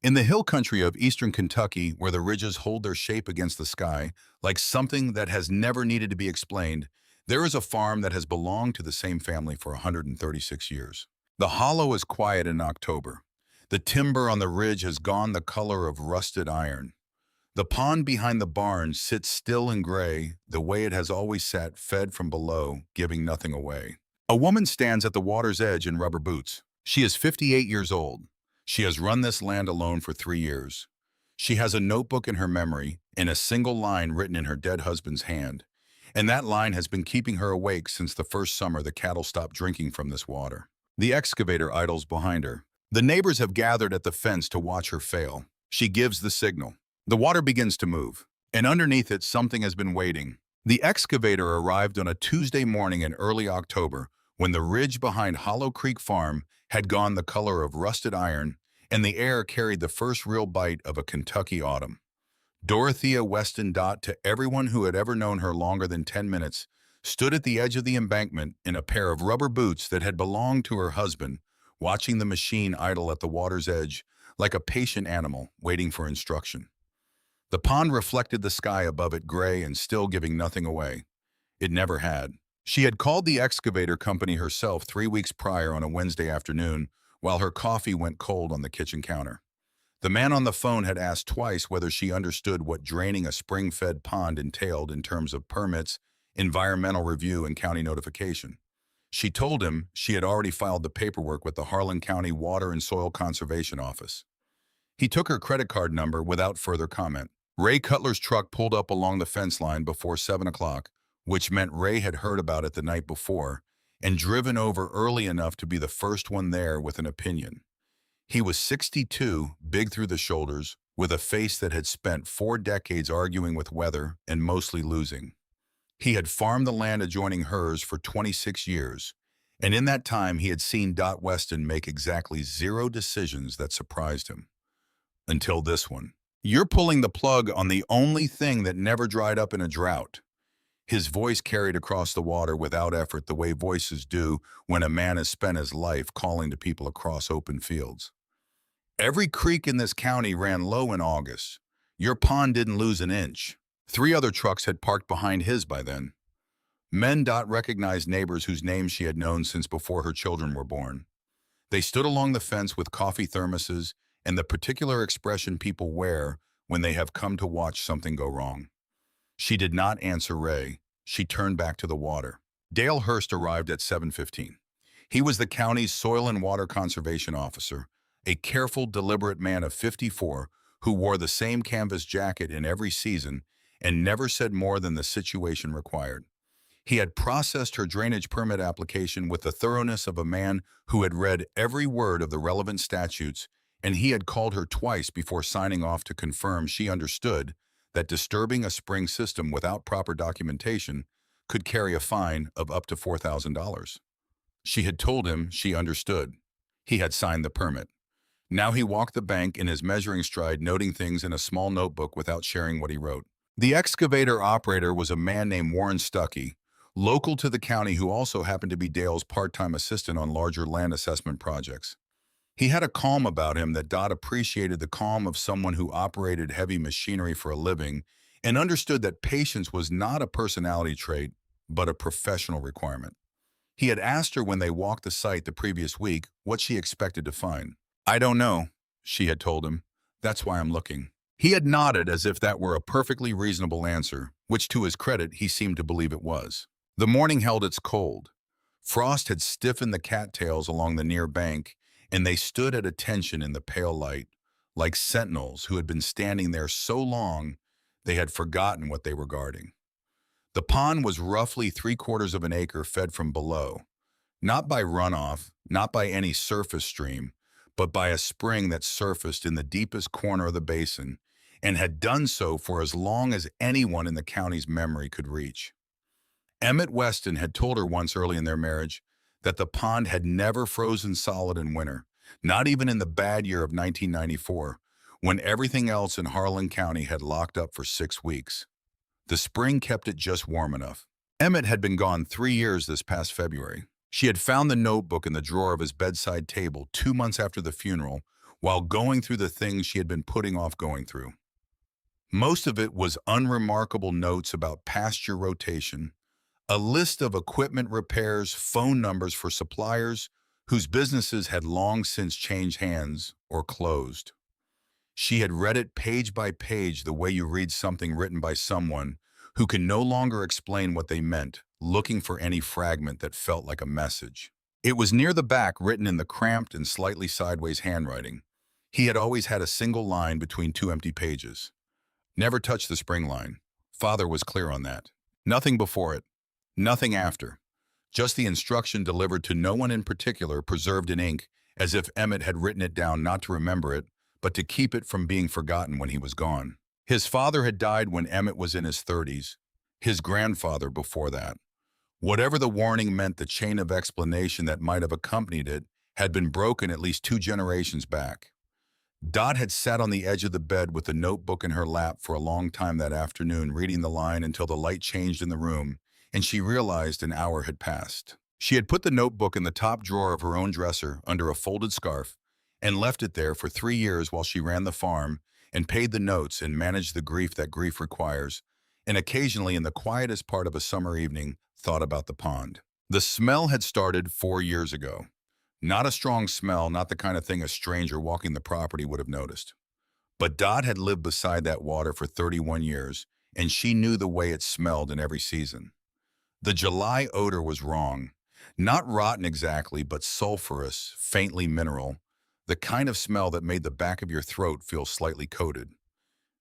In the hill country of eastern Kentucky, where the ridges hold their shape against the sky, like something that has never needed to be explained, there is a farm that has belonged to the same family for 136 years. The hollow is quiet in October. The timber on the ridge has gone the color of rusted iron. The pond behind the barn sits still and gray, the way it has always sat, fed from below, giving nothing away. A woman stands at the water's edge in rubber boots. She is 58 years old. She has run this land alone for 3 years. She has a notebook in her memory and a single line written in her dead husband's hand. And that line has been keeping her awake since the first summer the cattle stopped drinking from this water. The excavator idles behind her. The neighbors have gathered at the fence to watch her fail. She gives the signal. The water begins to move, and underneath it something has been waiting. The excavator arrived on a Tuesday morning in early October when the ridge behind Hollow Creek Farm had gone the color of rusted iron and the air carried the first real bite of a Kentucky autumn. Dorothea Weston, to everyone who had ever known her longer than 10 minutes, stood at the edge of the embankment in a pair of rubber boots that had belonged to her husband, watching the machine idle at the water's edge like a patient animal waiting for instruction. The pond reflected the sky above it, gray and still, giving nothing away. It never had. She had called the excavator company herself 3 weeks prior on a Wednesday afternoon while her coffee went cold on the kitchen counter. The man on the phone had asked twice whether she understood what draining a spring-fed pond entailed in terms of permits, environmental review, and county notification. She told him she had already filed the paperwork with the Harlan County Water and Soil Conservation Office. He took her credit card number without further comment. Ray Cutler's truck pulled up along the fence line before 7 o'clock, which meant Ray had heard about it the night before and driven over early enough to be the first one there with an opinion. He was 62, big through the shoulders, with a face that had spent 4 decades arguing with weather and mostly losing. He had farmed the land adjoining hers for 26 years, and in that time he had seen Weston make exactly 0 decisions that surprised him. Until this one. "You're pulling the plug on the only thing that never dried up in a drought." His voice carried across the water without effort, the way voices do when a man has spent his life calling to people across open fields. "Every creek in this county ran low in August. Your pond didn't lose an inch." 3 other trucks had parked behind his by then. Men recognized neighbors whose names she had known since before her children were born. They stood along the fence with coffee thermoses and the particular expression people wear when they have come to watch something go wrong. She did not answer Ray. She turned back to the water. Dale Hurst arrived at 7:15. He was the county's soil and water conservation officer, a careful, deliberate man of 54 who wore the same canvas jacket in every season and never said more than the situation required. He had processed her drainage permit application with the thoroughness of a man who had read every word of the relevant statutes, and he had called her twice before signing off to confirm she understood that disturbing a spring system without proper documentation could carry a fine of up to $4,000. She had told him she understood. He had signed the permit. Now he walked the bank in his measuring stride, noting things in a small notebook without sharing what he wrote. The excavator operator was a man named Warren Stuckey, local to the county, who also happened to be Dale's part-time assistant on larger land assessment projects. He had a calm about him that appreciated, the calm of someone who operated heavy machinery for a living and understood that patience was not a personality trait, but a professional requirement. He had asked her when they walked the site the previous week what she expected to find. "I don't know," she had told him. "That's why I'm looking." He had nodded as if that were a perfectly reasonable answer, which to his credit he seemed to believe it was. The morning held its cold. Frost had stiffened the cattails along the near bank, and they stood at attention in the pale light, like sentinels who had been standing there so long they had forgotten what they were guarding. The pond was roughly 3/4 of an acre, fed from below, not by runoff, not by any surface stream, but by a spring that surfaced in the deepest corner of the basin and had done so for as long as anyone in the county's memory could reach. Emmett Weston had told her once early in their marriage that the pond had never frozen solid in winter, not even in the bad year of 1994, when everything else in Harlan County had locked up for 6 weeks. The spring kept it just warm enough. Emmett had been gone 3 years this past February. She had found the notebook in the drawer of his bedside table 2 months after the funeral, while going through the things she had been putting off going through. Most of it was unremarkable notes about pasture rotation, a list of equipment repairs, phone numbers for suppliers whose businesses had long since changed hands or closed. She had read it page by page the way you read something written by someone who can no longer explain what they meant, looking for any fragment that felt like a message. It was near the back, written in the cramped and slightly sideways handwriting. He had always had a single line between two empty pages. Never touch the spring line. Father was clear on that. Nothing before it. Nothing after. Just the instruction delivered to no one in particular, preserved in ink, as if Emmett had written it down not to remember it, but to keep it from being forgotten when he was gone. His father had died when Emmett was in his 30s, his grandfather before that. Whatever the warning meant, the chain of explanation that might have accompanied it had been broken at least 2 generations back. Dot had sat on the edge of the bed with the notebook in her lap for a long time that afternoon, reading the line until the light changed in the room, and she realized an hour had passed. She had put the notebook in the top drawer of her own dresser under a folded scarf and left it there for 3 years while she ran the farm and paid the notes and managed the grief that grief requires, and occasionally in the quietest part of a summer evening thought about the pond. The smell had started 4 years ago. Not a strong smell, not the kind of thing a stranger walking the property would have noticed. But Dot had lived beside that water for 31 years, and she knew the way it smelled in every season. The July odor was wrong. Not rotten exactly, but sulfurous, faintly mineral, the kind of smell that made the back of your throat feel slightly coated.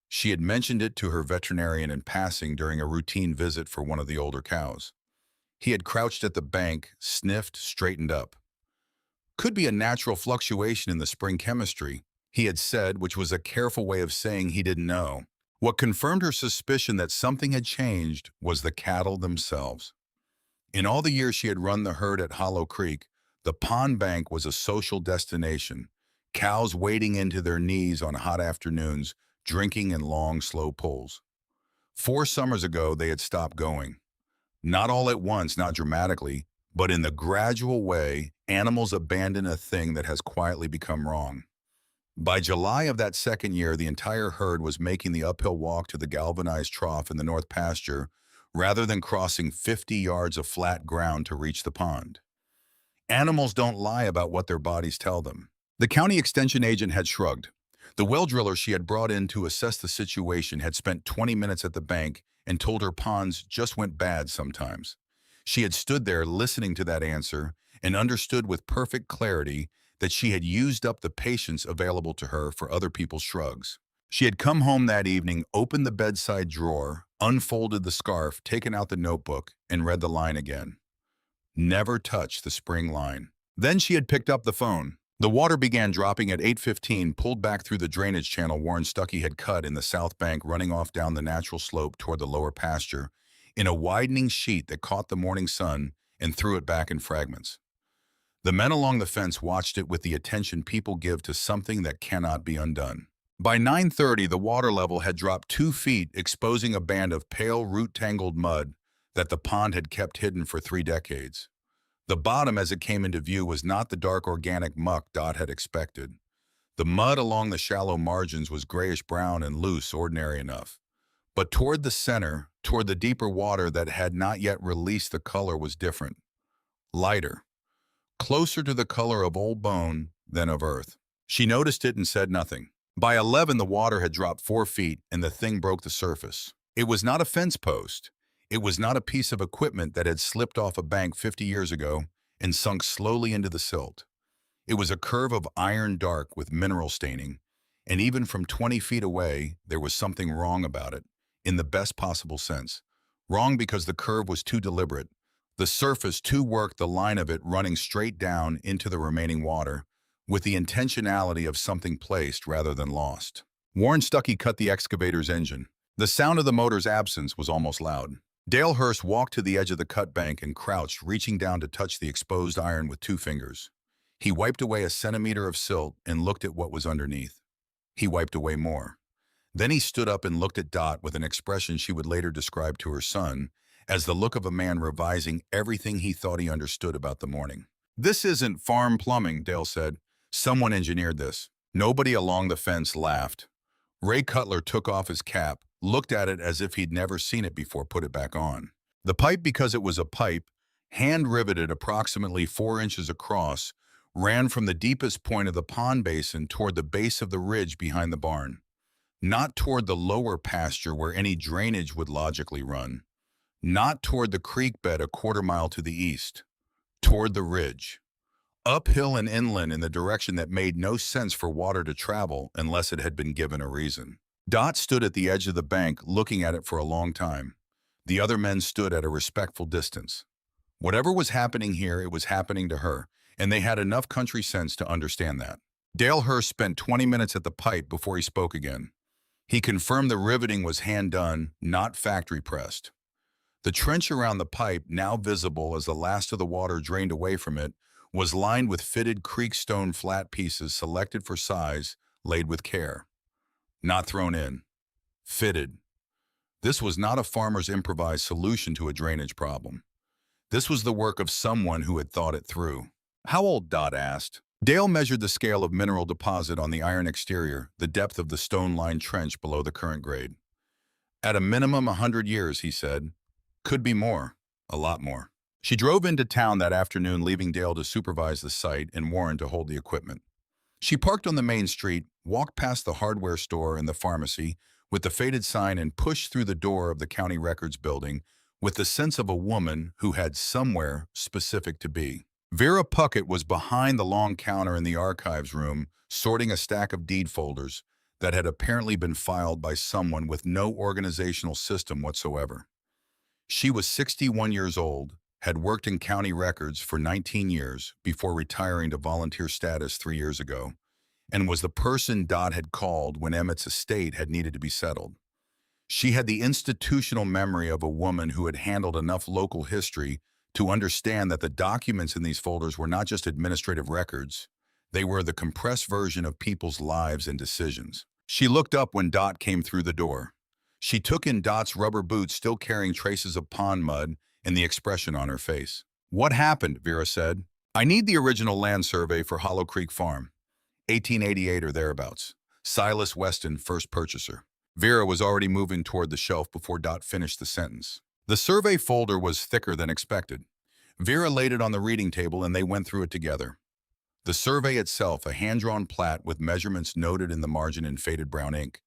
She had mentioned it to her veterinarian in passing during a routine visit for one of the older cows. He had crouched at the bank, sniffed, straightened up. Could be a natural fluctuation in the spring chemistry, he had said, which was a careful way of saying he didn't know. What confirmed her suspicion that something had changed was the cattle themselves. In all the years she had run the herd at Hollow Creek, the pond bank was a social destination, cows wading into their knees on hot afternoons, drinking in long, slow pulls. 4 summers ago, they had stopped going. Not all at once, not dramatically, but in the gradual way animals abandon a thing that has quietly become wrong. By July of that second year, the entire herd was making the uphill walk to the galvanized trough in the north pasture rather than crossing 50 yards of flat ground to reach the pond. Animals don't lie about what their bodies tell them. The county extension agent had shrugged. The well driller she had brought in to assess the situation had spent 20 minutes at the bank and told her ponds just went bad sometimes. She had stood there listening to that answer and understood with perfect clarity that she had used up the patience available to her for other people's shrugs. She had come home that evening, opened the bedside drawer, unfolded the scarf, taken out the notebook, and read the line again. Never touch the spring line. Then she had picked up the phone. The water began dropping at 8:15, pulled back through the drainage channel Warren Stuckey had cut in the south bank, running off down the natural slope toward the lower pasture, in a widening sheet that caught the morning sun and threw it back in fragments. The men along the fence watched it with the attention people give to something that cannot be undone. By 9:30, the water level had dropped 2 feet, exposing a band of pale, root-tangled mud that the pond had kept hidden for 3 decades. The bottom, as it came into view, was not the dark organic muck Dot had expected. The mud along the shallow margins was grayish-brown and loose, ordinary enough. But toward the center, toward the deeper water that had not yet released, the color was different. Lighter. Closer to the color of old bone than of earth. She noticed it and said nothing. By 11, the water had dropped 4 feet and the thing broke the surface. It was not a fence post. It was not a piece of equipment that had slipped off a bank 50 years ago and sunk slowly into the silt. It was a curve of iron dark with mineral staining, and even from 20 feet away, there was something wrong about it, in the best possible sense. Wrong because the curve was too deliberate, the surface too worked, the line of it running straight down into the remaining water, with the intentionality of something placed rather than lost. Warren Stuckey cut the excavator's engine. The sound of the motor's absence was almost loud. Dale Hurst walked to the edge of the cut bank and crouched, reaching down to touch the exposed iron with 2 fingers. He wiped away a centimeter of silt and looked at what was underneath. He wiped away more. Then he stood up and looked at Dot with an expression she would later describe to her son as the look of a man revising everything he thought he understood about the morning. "This isn't farm plumbing," Dale said. "Someone engineered this." Nobody along the fence laughed. Ray Cutler took off his cap, looked at it as if he'd never seen it before, put it back on. The pipe, because it was a pipe, hand-riveted approximately 4 inches across, ran from the deepest point of the pond basin toward the base of the ridge behind the barn, not toward the lower pasture where any drainage would logically run, not toward the creek bed a quarter-mile to the east, toward the ridge. Uphill and inland in the direction that made no sense for water to travel unless it had been given a reason. Dot stood at the edge of the bank looking at it for a long time. The other men stood at a respectful distance. Whatever was happening here, it was happening to her, and they had enough country sense to understand that. Dale Hurst spent 20 minutes at the pipe before he spoke again. He confirmed the riveting was hand-done, not factory-pressed. The trench around the pipe, now visible as the last of the water drained away from it, was lined with fitted creek stone flat pieces selected for size, laid with care. Not thrown in. Fitted. This was not a farmer's improvised solution to a drainage problem. This was the work of someone who had thought it through. How old? Dot asked. Dale measured the scale of mineral deposit on the iron exterior, the depth of the stone-lined trench below the current grade. At a minimum 100 years, he said. Could be more. A lot more. She drove into town that afternoon, leaving Dale to supervise the site and Warren to hold the equipment. She parked on the main street, walked past the hardware store and the pharmacy with the faded sign, and pushed through the door of the county records building with the sense of a woman who had somewhere specific to be. Vera Puckett was behind the long counter in the archives room, sorting a stack of deed folders that had apparently been filed by someone with no organizational system whatsoever. She was 61 years old, had worked in county records for 19 years before retiring to volunteer status 3 years ago, and was the person Dot had called when Emmett's estate had needed to be settled. She had the institutional memory of a woman who had handled enough local history to understand that the documents in these folders were not just administrative records, they were the compressed version of people's lives and decisions. She looked up when Dot came through the door. She took in Dot's rubber boots still carrying traces of pond mud and the expression on her face. What happened? Vera said. I need the original land survey for Hollow Creek Farm. 1888 or thereabouts. Silas Weston, first purchaser. Vera was already moving toward the shelf before Dot finished the sentence. The survey folder was thicker than expected. Vera laid it on the reading table and they went through it together. The survey itself, a hand-drawn plat with measurements noted in the margin in faded brown ink.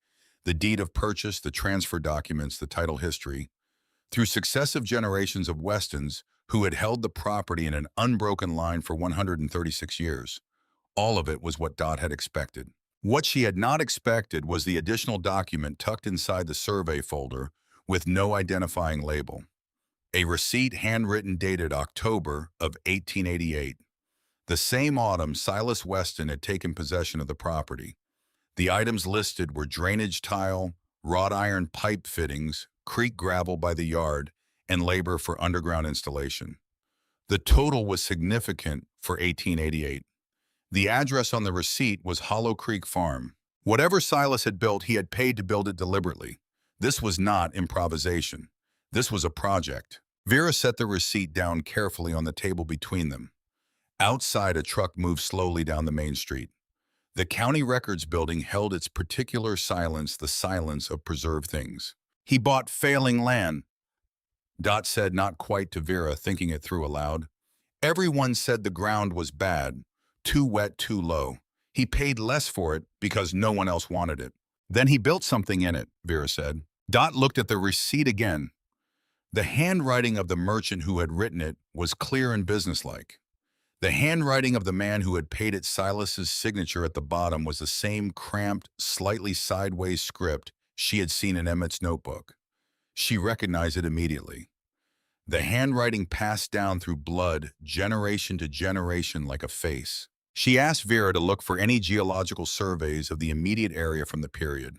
The deed of purchase, the transfer documents, the title history. Through successive generations of Westons who had held the property in an unbroken line for 136 years. All of it was what Dot had expected. What she had not expected was the additional document tucked inside the survey folder with no identifying label. A receipt handwritten dated October of 1888. The same autumn Silas Weston had taken possession of the property. The items listed were drainage tile, wrought iron pipe fittings, creek gravel by the yard, and labor for underground installation. The total was significant for 1888. The address on the receipt was Hollow Creek Farm. Whatever Silas had built, he had paid to build it deliberately. This was not improvisation. This was a project. Vera set the receipt down carefully on the table between them. Outside, a truck moved slowly down the main street. The county records building held its particular silence, the silence of preserved things. He bought failing land, Dot said, not quite to Vera, thinking it through aloud. Everyone said the ground was bad, too wet, too low. He paid less for it because no one else wanted it. Then he built something in it, Vera said. Dot looked at the receipt again. The handwriting of the merchant who had written it was clear and businesslike. The handwriting of the man who had paid it, Silas's signature at the bottom, was the same cramped, slightly sideways script she had seen in Emmett's notebook. She recognized it immediately. The handwriting passed down through blood, generation to generation like a face. She asked Vera to look for any geological surveys of the immediate area from the period.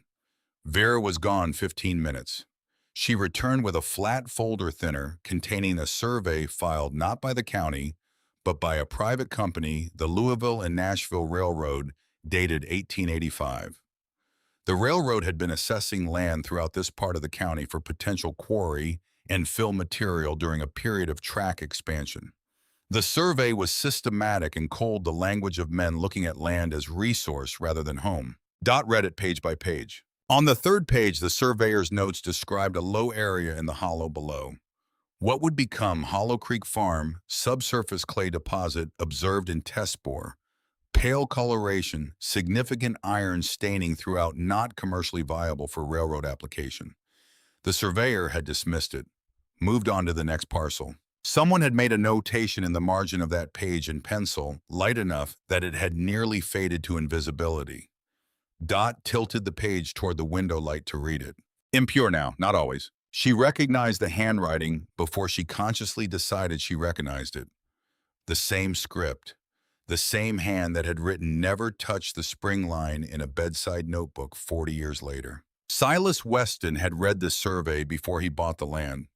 Vera was gone 15 minutes. She returned with a flat folder thinner containing a survey filed not by the county, but by a private company, the Louisville and Nashville Railroad, dated 1885. The railroad had been assessing land throughout this part of the county for potential quarry and fill material during a period of track expansion. The survey was systematic and cold, the language of men looking at land as resource rather than home. Dot read it page by page. On the third page, the surveyor's notes described a low area in the hollow below. What would become Hollow Creek Farm, subsurface clay deposit observed in test bore. Pale coloration, significant iron staining throughout, not commercially viable for railroad application. The surveyor had dismissed it, moved on to the next parcel. Someone had made a notation in the margin of that page in pencil, light enough that it had nearly faded to invisibility. Dot tilted the page toward the window light to read it. Impure now, not always. She recognized the handwriting before she consciously decided she recognized it. The same script, the same hand that had written "never touch the spring line" in a bedside notebook 40 years later. Silas Weston had read this survey before he bought the land.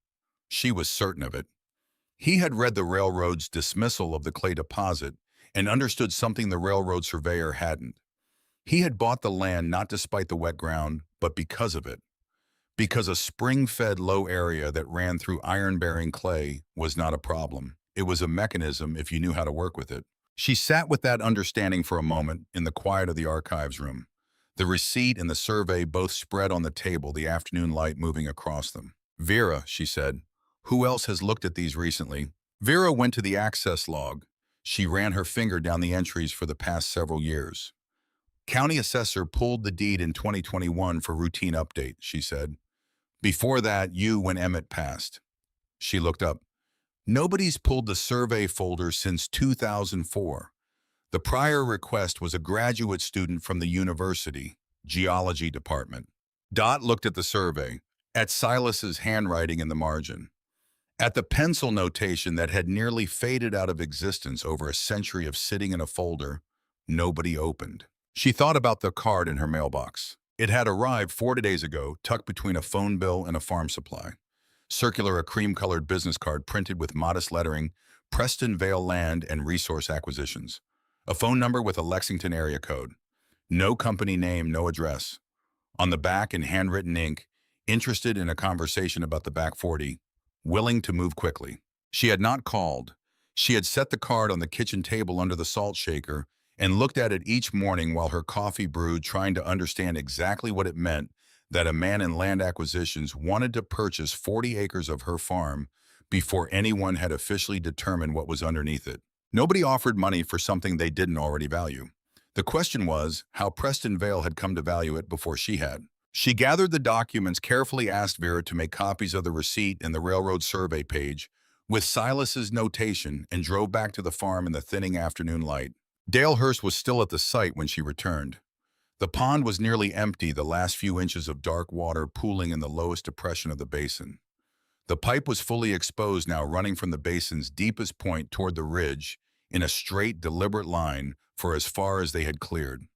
She was certain of it. He had read the railroad's dismissal of the clay deposit and understood something the railroad surveyor hadn't. He had bought the land not despite the wet ground, but because of it. Because a spring-fed low area that ran through iron-bearing clay was not a problem. It was a mechanism if you knew how to work with it. She sat with that understanding for a moment in the quiet of the archives room. The receipt and the survey both spread on the table, the afternoon light moving across them. "Vera," she said, "who else has looked at these recently?" Vera went to the access log. She ran her finger down the entries for the past several years. "County assessor pulled the deed in 2021 for routine update," she said. "Before that, when Emmett passed." She looked up. "Nobody's pulled the survey folder since 2004. The prior request was a graduate student from the university, geology department." Dot looked at the survey, at Silas's handwriting in the margin, at the pencil notation that had nearly faded out of existence over a century of sitting in a folder nobody opened. She thought about the card in her mailbox. It had arrived 4 days ago, tucked between a phone bill and a farm supply. Circular, a cream-colored business card printed with modest lettering, "Preston Vale Land and Resource Acquisitions." A phone number with a Lexington area code. No company name, no address. On the back, in handwritten ink, "Interested in a conversation about the back 40. Willing to move quickly." She had not called. She had set the card on the kitchen table under the salt shaker and looked at it each morning while her coffee brewed, trying to understand exactly what it meant that a man in land acquisitions wanted to purchase 40 acres of her farm before anyone had officially determined what was underneath it. Nobody offered money for something they didn't already value. The question was how Preston Vale had come to value it before she had. She gathered the documents, carefully asked Vera to make copies of the receipt and the railroad survey page with Silas's notation, and drove back to the farm in the thinning afternoon light. Dale Hurst was still at the site when she returned. The pond was nearly empty, the last few inches of dark water pooling in the lowest depression of the basin. The pipe was fully exposed now, running from the basin's deepest point toward the ridge in a straight, deliberate line for as far as they had cleared.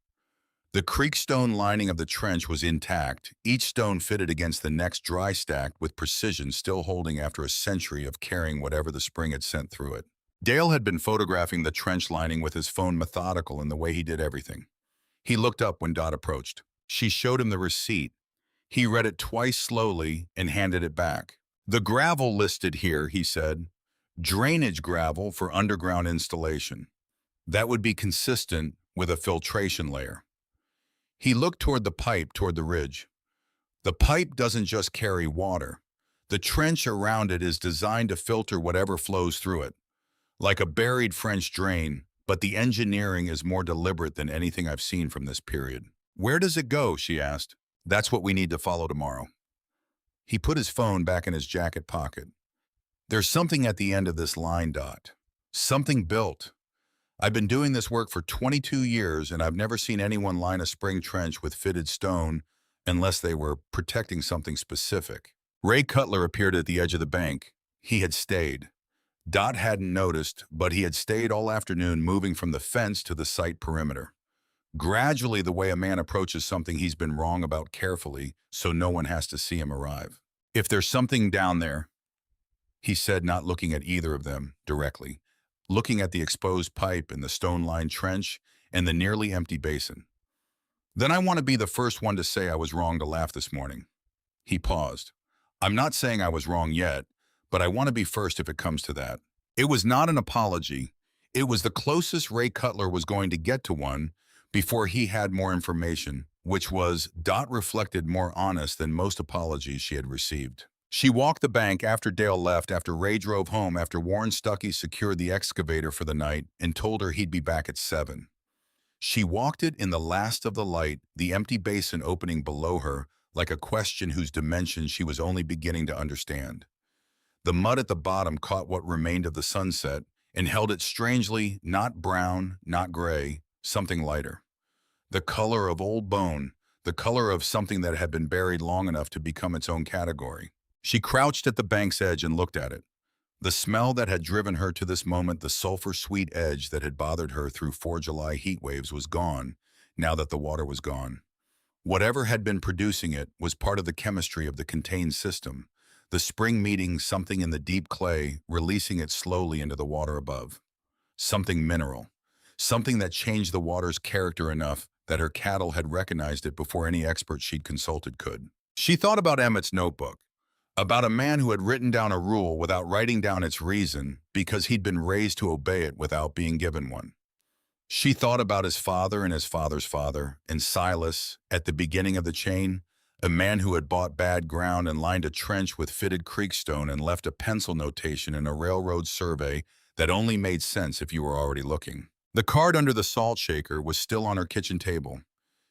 The creek stone lining of the trench was intact, each stone fitted against the next dry stack with precision, still holding after a century of carrying whatever the spring had sent through it. Dale had been photographing the trench lining with his phone, methodical in the way he did everything. He looked up when Dot approached. She showed him the receipt. He read it twice slowly and handed it back. "The gravel listed here," he said. "Drainage gravel for underground installation. That would be consistent with a filtration layer." He looked toward the pipe, toward the ridge. "The pipe doesn't just carry water. The trench around it is designed to filter whatever flows through it. Like a buried French drain, but the engineering is more deliberate than anything I've seen from this period." "Where does it go?" she asked. "That's what we need to follow tomorrow." He put his phone back in his jacket pocket. "There's something at the end of this line, Dot. Something built. I've been doing this work for 22 years, and I've never seen anyone line a spring trench with fitted stone unless they were protecting something specific." Ray Cutler appeared at the edge of the bank. He had stayed. Dot hadn't noticed, but he had stayed all afternoon, moving from the fence to the site perimeter. Gradually, the way a man approaches something he's been wrong about, carefully, so no one has to see him arrive. "If there's something down there," he said, not looking at either of them directly, looking at the exposed pipe and the stone-lined trench and the nearly empty basin, "then I want to be the first one to say I was wrong to laugh this morning." He paused. "I'm not saying I was wrong yet, but I want to be first if it comes to that." It was not an apology. It was the closest Ray Cutler was going to get to one before he had more information, which was Dot reflected more honest than most apologies she had received. She walked the bank after Dale left, after Ray drove home, after Warren Stuckey secured the excavator for the night and told her he'd be back at 7. She walked it in the last of the light, the empty basin opening below her, like a question whose dimensions she was only beginning to understand. The mud at the bottom caught what remained of the sunset and held it strangely, not brown, not gray, something lighter. The color of old bone, the color of something that had been buried long enough to become its own category. She crouched at the bank's edge and looked at it. The smell that had driven her to this moment, the sulfur-sweet edge that had bothered her through 4 July heat waves, was gone, now that the water was gone. Whatever had been producing it was part of the chemistry of the contained system, the spring meeting something in the deep clay, releasing it slowly into the water above. Something mineral, something that changed the water's character enough that her cattle had recognized it before any expert she'd consulted could. She thought about Emmett's notebook, about a man who had written down a rule without writing down its reason because he'd been raised to obey it without being given one. She thought about his father and his father's father, and Silas, at the beginning of the chain, a man who had bought bad ground and lined a trench with fitted creekstone and left a pencil notation in a railroad survey that only made sense if you were already looking. The card under the salt shaker was still on her kitchen table.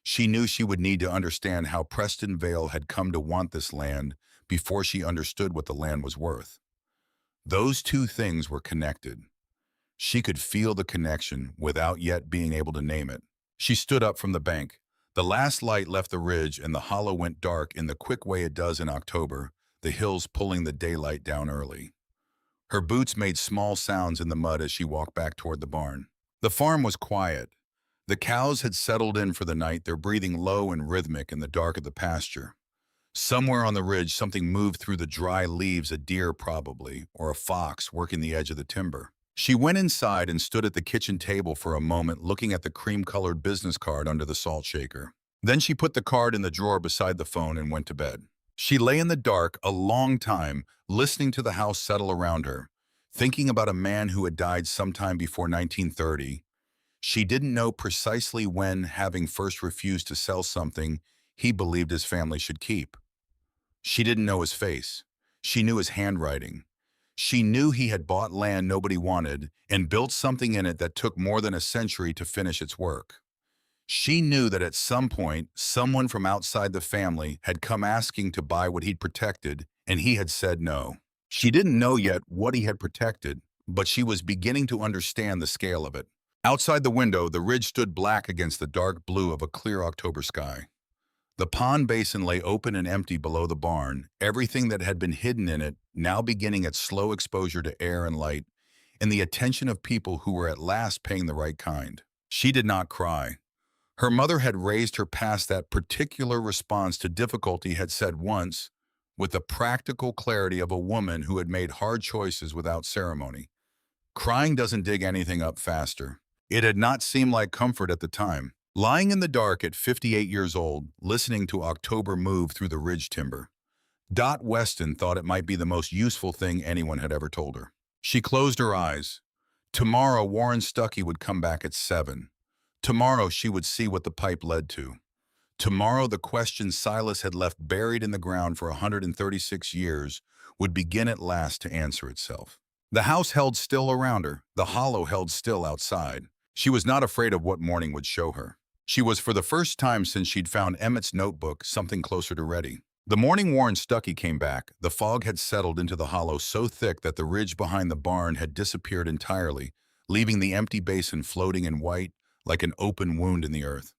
She knew she would need to understand how Preston Vale had come to want this land before she understood what the land was worth. Those two things were connected. She could feel the connection without yet being able to name it. She stood up from the bank. The last light left the ridge and the hollow went dark in the quick way it does in October, the hills pulling the daylight down early. Her boots made small sounds in the mud as she walked back toward the barn. The farm was quiet. The cows had settled in for the night, their breathing low and rhythmic in the dark of the pasture. Somewhere on the ridge, something moved through the dry leaves, a deer probably, or a fox working the edge of the timber. She went inside and stood at the kitchen table for a moment, looking at the cream-colored business card under the salt shaker. Then she put the card in the drawer beside the phone and went to bed. She lay in the dark a long time, listening to the house settle around her, thinking about a man who had died sometime before 1930. She didn't know precisely when, having first refused to sell something he believed his family should keep. She didn't know his face. She knew his handwriting. She knew he had bought land nobody wanted and built something in it that took more than a century to finish its work. She knew that at some point, someone from outside the family had come asking to buy what he'd protected, and he had said no. She didn't know yet what he had protected, but she was beginning to understand the scale of it. Outside the window, the ridge stood black against the dark blue of a clear October sky. The pond basin lay open and empty below the barn, everything that had been hidden in it now beginning its slow exposure to air and light, and the attention of people who were at last paying the right kind. She did not cry. Her mother had raised her past that particular response to difficulty, had said once, with the practical clarity of a woman who had made hard choices without ceremony. Crying doesn't dig anything up faster. It had not seemed like comfort at the time. Lying in the dark at 58 years old, listening to October move through the ridge timber, Dot Weston thought it might be the most useful thing anyone had ever told her. She closed her eyes. Tomorrow, Warren Stuckey would come back at 7. Tomorrow, she would see what the pipe led to. Tomorrow, the question Silas had left buried in the ground for 136 years would begin at last to answer itself. The house held still around her. The hollow held still outside. She was not afraid of what morning would show her. She was, for the first time since she'd found Emmett's notebook, something closer to ready. The morning Warren Stuckey came back, the fog had settled into the hollow so thick that the ridge behind the barn had disappeared entirely, leaving the empty basin floating in white like an open wound in the earth.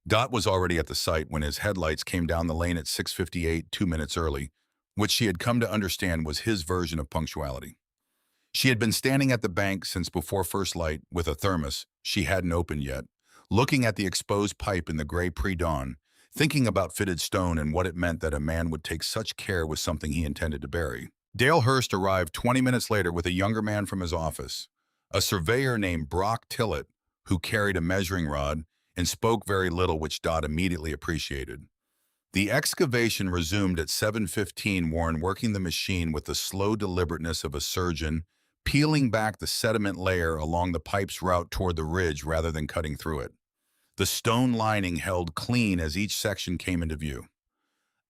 Dot was already at the site when his headlights came down the lane at 6:58, 2 minutes early, which she had come to understand was his version of punctuality. She had been standing at the bank since before first light with a thermos she hadn't opened yet, looking at the exposed pipe in the gray pre-dawn, thinking about fitted stone and what it meant that a man would take such care with something he intended to bury. Dale Hurst arrived 20 minutes later with a younger man from his office, a surveyor named Brock Tillett, who carried a measuring rod and spoke very little, which Dot immediately appreciated. The excavation resumed at 7:15, Warren working the machine with the slow deliberateness of a surgeon, peeling back the sediment layer along the pipe's route toward the ridge rather than cutting through it. The stone lining held clean as each section came into view.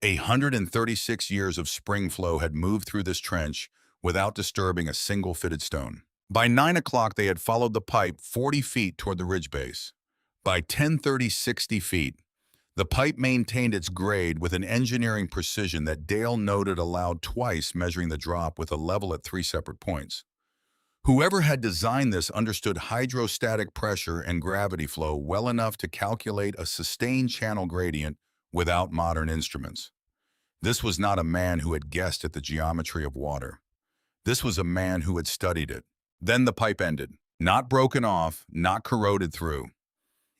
136 years of spring flow had moved through this trench without disturbing a single fitted stone. By 9 o'clock, they had followed the pipe 40 feet toward the ridge base. By 10:30, 60 feet, the pipe maintained its grade with an engineering precision that Dale noted aloud twice, measuring the drop with a level at 3 separate points. Whoever had designed this understood hydrostatic pressure and gravity flow well enough to calculate a sustained channel gradient without modern instruments. This was not a man who had guessed at the geometry of water. This was a man who had studied it. Then the pipe ended, not broken off, not corroded through.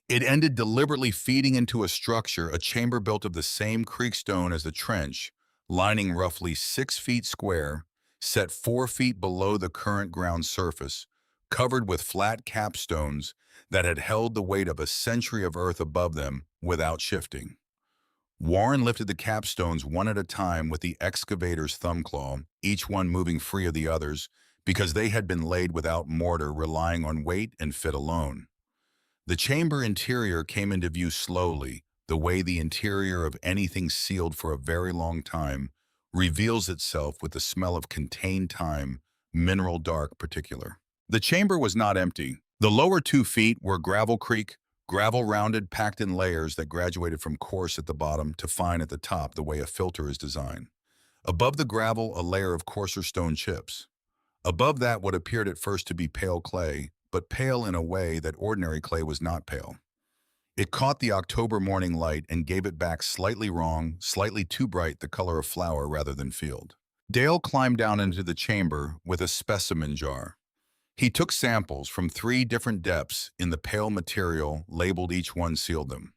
It ended deliberately feeding into a structure, a chamber built of the same creek stone as the trench, lining roughly 6 feet square, set 4 feet below the current ground surface, covered with flat capstones that had held the weight of a century of earth above them without shifting. Warren lifted the capstones one at a time with the excavator's thumb claw, each one moving free of the others, because they had been laid without mortar, relying on weight and fit alone. The chamber interior came into view slowly, the way the interior of anything sealed for a very long time reveals itself with the smell of contained time, mineral dark particular. The chamber was not empty. The lower 2 feet were gravel creek, gravel rounded, packed in layers that graduated from coarse at the bottom to fine at the top, the way a filter is designed. Above the gravel, a layer of coarser stone chips. Above that, what appeared at first to be pale clay, but pale in a way that ordinary clay was not pale. It caught the October morning light and gave it back slightly wrong, slightly too bright, the color of flour rather than field. Dale climbed down into the chamber with a specimen jar. He took samples from 3 different depths in the pale material, labeled each one, sealed them.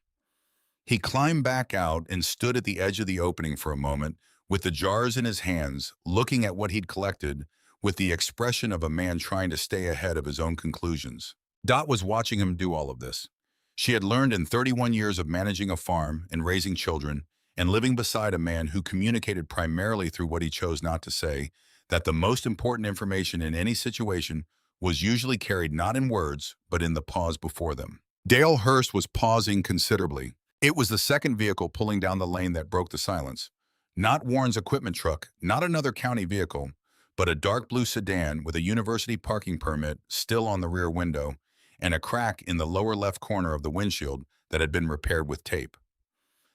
He climbed back out and stood at the edge of the opening for a moment with the jars in his hands, looking at what he'd collected with the expression of a man trying to stay ahead of his own conclusions. Dot was watching him do all of this. She had learned in 31 years of managing a farm and raising children and living beside a man who communicated primarily through what he chose not to say, that the most important information in any situation was usually carried not in words, but in the pause before them. Dale Hurst was pausing considerably. It was the second vehicle pulling down the lane that broke the silence. Not Warren's equipment truck, not another county vehicle, but a dark blue sedan with a university parking permit still on the rear window and a crack in the lower left corner of the windshield that had been repaired with tape.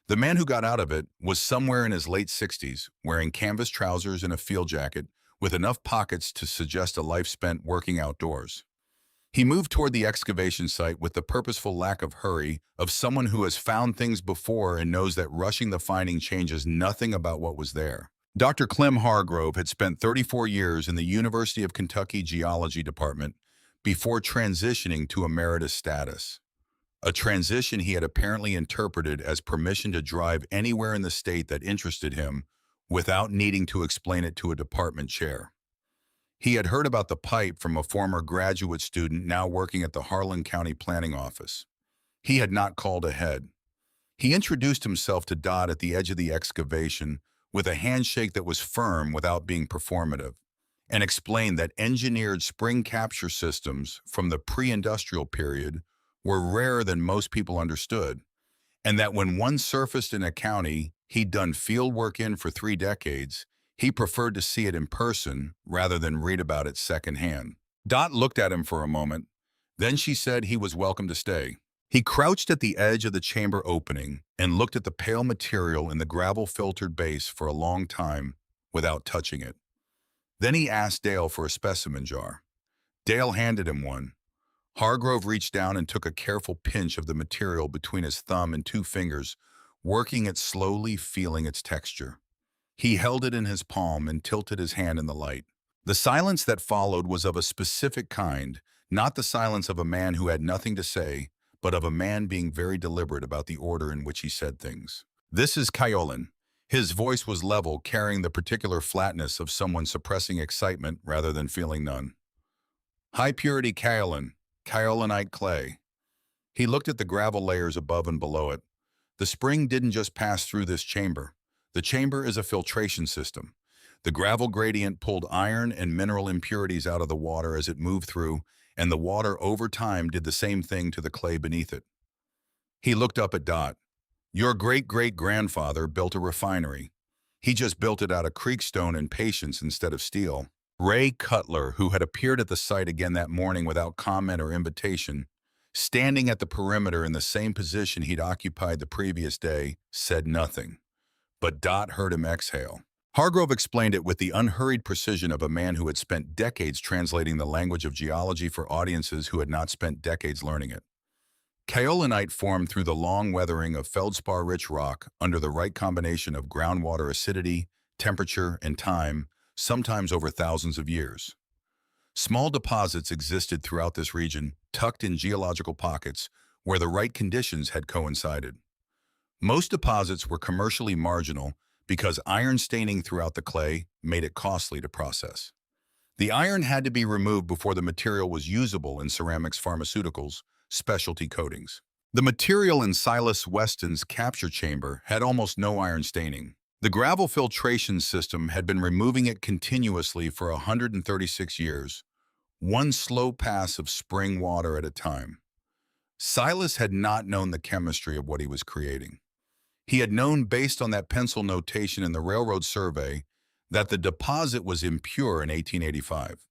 The man who got out of it was somewhere in his late 60s, wearing canvas trousers and a field jacket with enough pockets to suggest a life spent working outdoors. He moved toward the excavation site with the purposeful lack of hurry of someone who has found things before and knows that rushing the finding changes nothing about what was there. Dr. Clem Hargrove had spent 34 years in the University of Kentucky Geology Department before transitioning to emeritus status, a transition he had apparently interpreted as permission to drive anywhere in the state that interested him without needing to explain it to a department chair. He had heard about the pipe from a former graduate student now working at the Harlan County Planning Office. He had not called ahead. He introduced himself to Dot at the edge of the excavation with a handshake that was firm without being performative, and explained that engineered spring capture systems from the pre-industrial period were rarer than most people understood, and that when one surfaced in a county he'd done field work in for 3 decades, he preferred to see it in person rather than read about it secondhand. Dot looked at him for a moment. Then she said he was welcome to stay. He crouched at the edge of the chamber opening and looked at the pale material in the gravel-filtered base for a long time without touching it. Then he asked Dale for a specimen jar. Dale handed him one. Hargrove reached down and took a careful pinch of the material between his thumb and 2 fingers, working it slowly, feeling its texture. He held it in his palm and tilted his hand in the light. The silence that followed was of a specific kind, not the silence of a man who had nothing to say, but of a man being very deliberate about the order in which he said things. "This is kaolin." His voice was level, carrying the particular flatness of someone suppressing excitement rather than feeling none. "High-purity kaolin, kaolinite clay." He looked at the gravel layers above and below it. The spring didn't just pass through this chamber. The chamber is a filtration system. The gravel gradient pulled iron and mineral impurities out of the water as it moved through, and the water over time did the same thing to the clay beneath it. He looked up at Dot. Your great-great-grandfather built a refinery. He just built it out of creekstone and patience instead of steel. Ray Cutler, who had appeared at the site again that morning without comment or invitation, standing at the perimeter in the same position he'd occupied the previous day, said nothing. But Dot heard him exhale. Hargrove explained it with the unhurried precision of a man who had spent decades translating the language of geology for audiences who had not spent decades learning it. Kaolinite formed through the long weathering of feldspar-rich rock under the right combination of groundwater acidity, temperature, and time, sometimes over thousands of years. Small deposits existed throughout this region, tucked in geological pockets where the right conditions had coincided. Most deposits were commercially marginal because iron staining throughout the clay made it costly to process. The iron had to be removed before the material was usable in ceramics, pharmaceuticals, specialty coatings. The material in Silas Weston's capture chamber had almost no iron staining. The gravel filtration system had been removing it continuously for 136 years, one slow pass of spring water at a time. Silas had not known the chemistry of what he was creating. He had known, based on that pencil notation in the railroad survey, that the deposit was impure in 1885.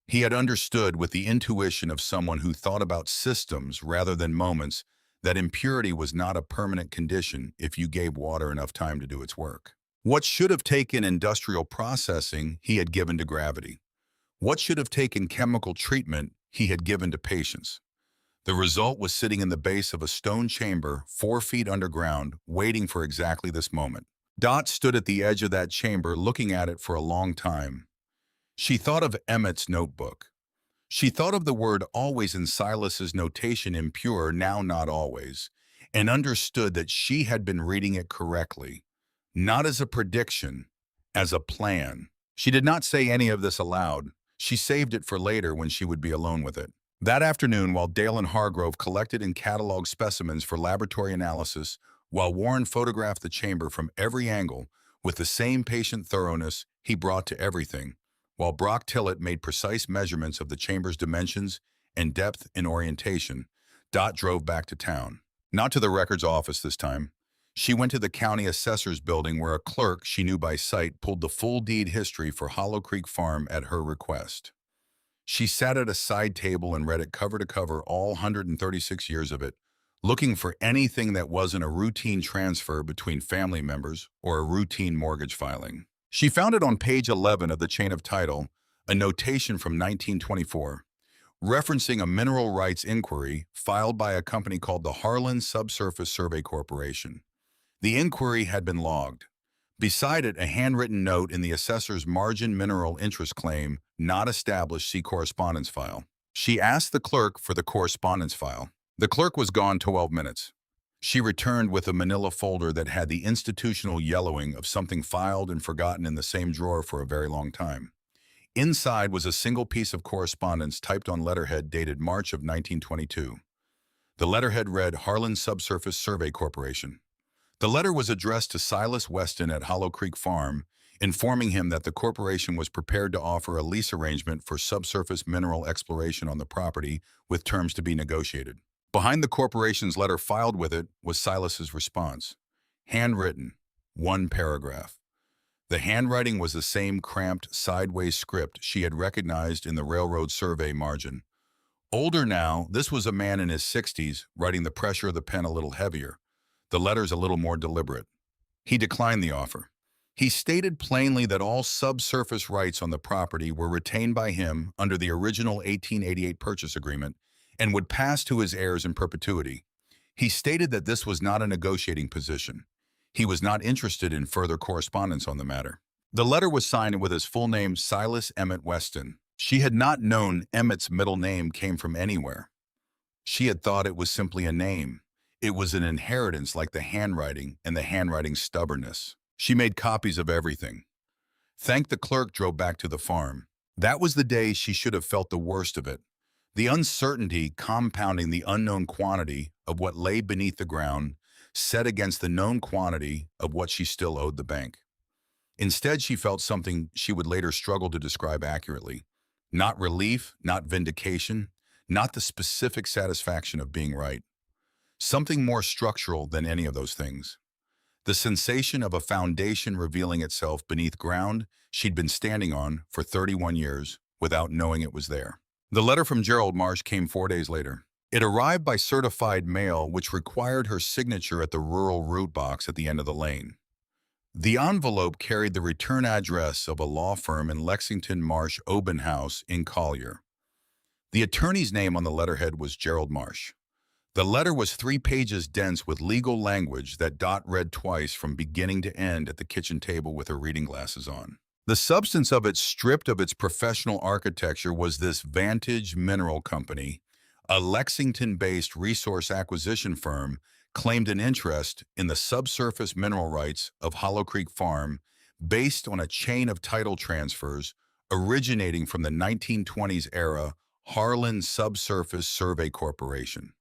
He had understood, with the intuition of someone who thought about systems rather than moments, that impurity was not a permanent condition if you gave water enough time to do its work. What should have taken industrial processing, he had given to gravity. What should have taken chemical treatment, he had given to patience. The result was sitting in the base of a stone chamber 4 feet underground, waiting for exactly this moment. Dot stood at the edge of that chamber looking at it for a long time. She thought of Emmett's notebook. She thought of the word always in Silas's notation impure, now not always, and understood that she had been reading it correctly, not as a prediction, as a plan. She did not say any of this aloud. She saved it for later when she would be alone with it. That afternoon, while Dale and Hargrove collected and cataloged specimens for laboratory analysis, while Warren photographed the chamber from every angle with the same patient thoroughness he brought to everything, while Brock Tillett made precise measurements of the chamber's dimensions and depth and orientation, Dot drove back to town. Not to the records office this time. She went to the county assessor's building where a clerk she knew by sight pulled the full deed history for Hollow Creek Farm at her request. She sat at a side table and read it cover to cover, all 136 years of it, looking for anything that wasn't a routine transfer between family members or a routine mortgage filing. She found it on page 11 of the chain of title, a notation from 1924, referencing a mineral rights inquiry filed by a company called the Harlan Subsurface Survey Corporation. The inquiry had been logged. Beside it, a handwritten note in the assessor's margin mineral interest claim, not established, see correspondence file. She asked the clerk for the correspondence file. The clerk was gone 12 minutes. She returned with a manila folder that had the institutional yellowing of something filed and forgotten in the same drawer for a very long time. Inside was a single piece of correspondence typed on letterhead dated March of 1922. The letterhead read Harlan Subsurface Survey Corporation. The letter was addressed to Silas Weston at Hollow Creek Farm, informing him that the corporation was prepared to offer a lease arrangement for subsurface mineral exploration on the property with terms to be negotiated. Behind the corporation's letter filed with it was Silas's response. Handwritten, 1 paragraph. The handwriting was the same cramped, sideways script she had recognized in the railroad survey margin. Older now, this was a man in his 60s, writing the pressure of the pen a little heavier, the letters a little more deliberate. He declined the offer. He stated plainly that all subsurface rights on the property were retained by him under the original 1888 purchase agreement and would pass to his heirs in perpetuity. He stated that this was not a negotiating position. He was not interested in further correspondence on the matter. The letter was signed with his full name, Silas Emmett Weston. She had not known Emmett's middle name came from anywhere. She had thought it was simply a name. It was an inheritance like the handwriting and the handwriting's stubbornness. She made copies of everything. Thanked the clerk, drove back to the farm. That was the day she should have felt the worst of it. The uncertainty compounding the unknown quantity of what lay beneath the ground set against the known quantity of what she still owed the bank. Instead, she felt something she would later struggle to describe accurately. Not relief, not vindication, not the specific satisfaction of being right. Something more structural than any of those things. The sensation of a foundation revealing itself beneath ground she'd been standing on for 31 years without knowing it was there. The letter from Gerald Marsh came 4 days later. It arrived by certified mail, which required her signature at the rural root box at the end of the lane. The envelope carried the return address of a law firm in Lexington Marsh Oben House in Collier. The attorney's name on the letterhead was Gerald Marsh. The letter was 3 pages dense with legal language that Dot read twice from beginning to end at the kitchen table with her reading glasses on. The substance of it, stripped of its professional architecture, was this Vantage Mineral Company, a Lexington-based resource acquisition firm, claimed an interest in the subsurface mineral rights of Hollow Creek Farm based on a chain of title transfers originating from the 1920s era Harlan Subsurface Survey Corporation.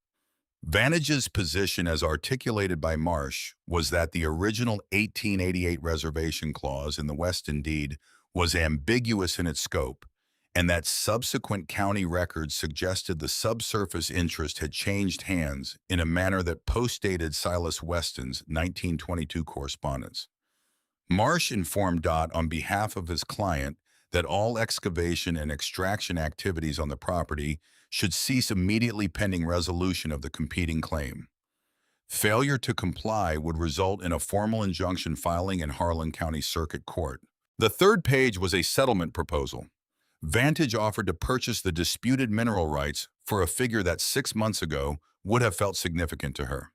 Vantage's position, as articulated by Marsh, was that the original 1888 reservation clause in the Weston deed was ambiguous in its scope, and that subsequent county records suggested the subsurface interest had changed hands in a manner that postdated Silas Weston's 1922 correspondence. Marsh informed Dot on behalf of his client that all excavation and extraction activities on the property should cease immediately pending resolution of the competing claim. Failure to comply would result in a formal injunction filing in Harlan County Circuit Court. The third page was a settlement proposal. Vantage offered to purchase the disputed mineral rights for a figure that 6 months ago would have felt significant to her.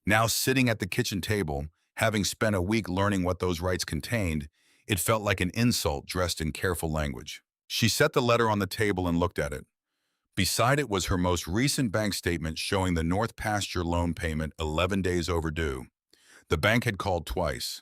Now, sitting at the kitchen table, having spent a week learning what those rights contained, it felt like an insult dressed in careful language. She set the letter on the table and looked at it. Beside it was her most recent bank statement showing the North Pasture loan payment 11 days overdue. The bank had called twice.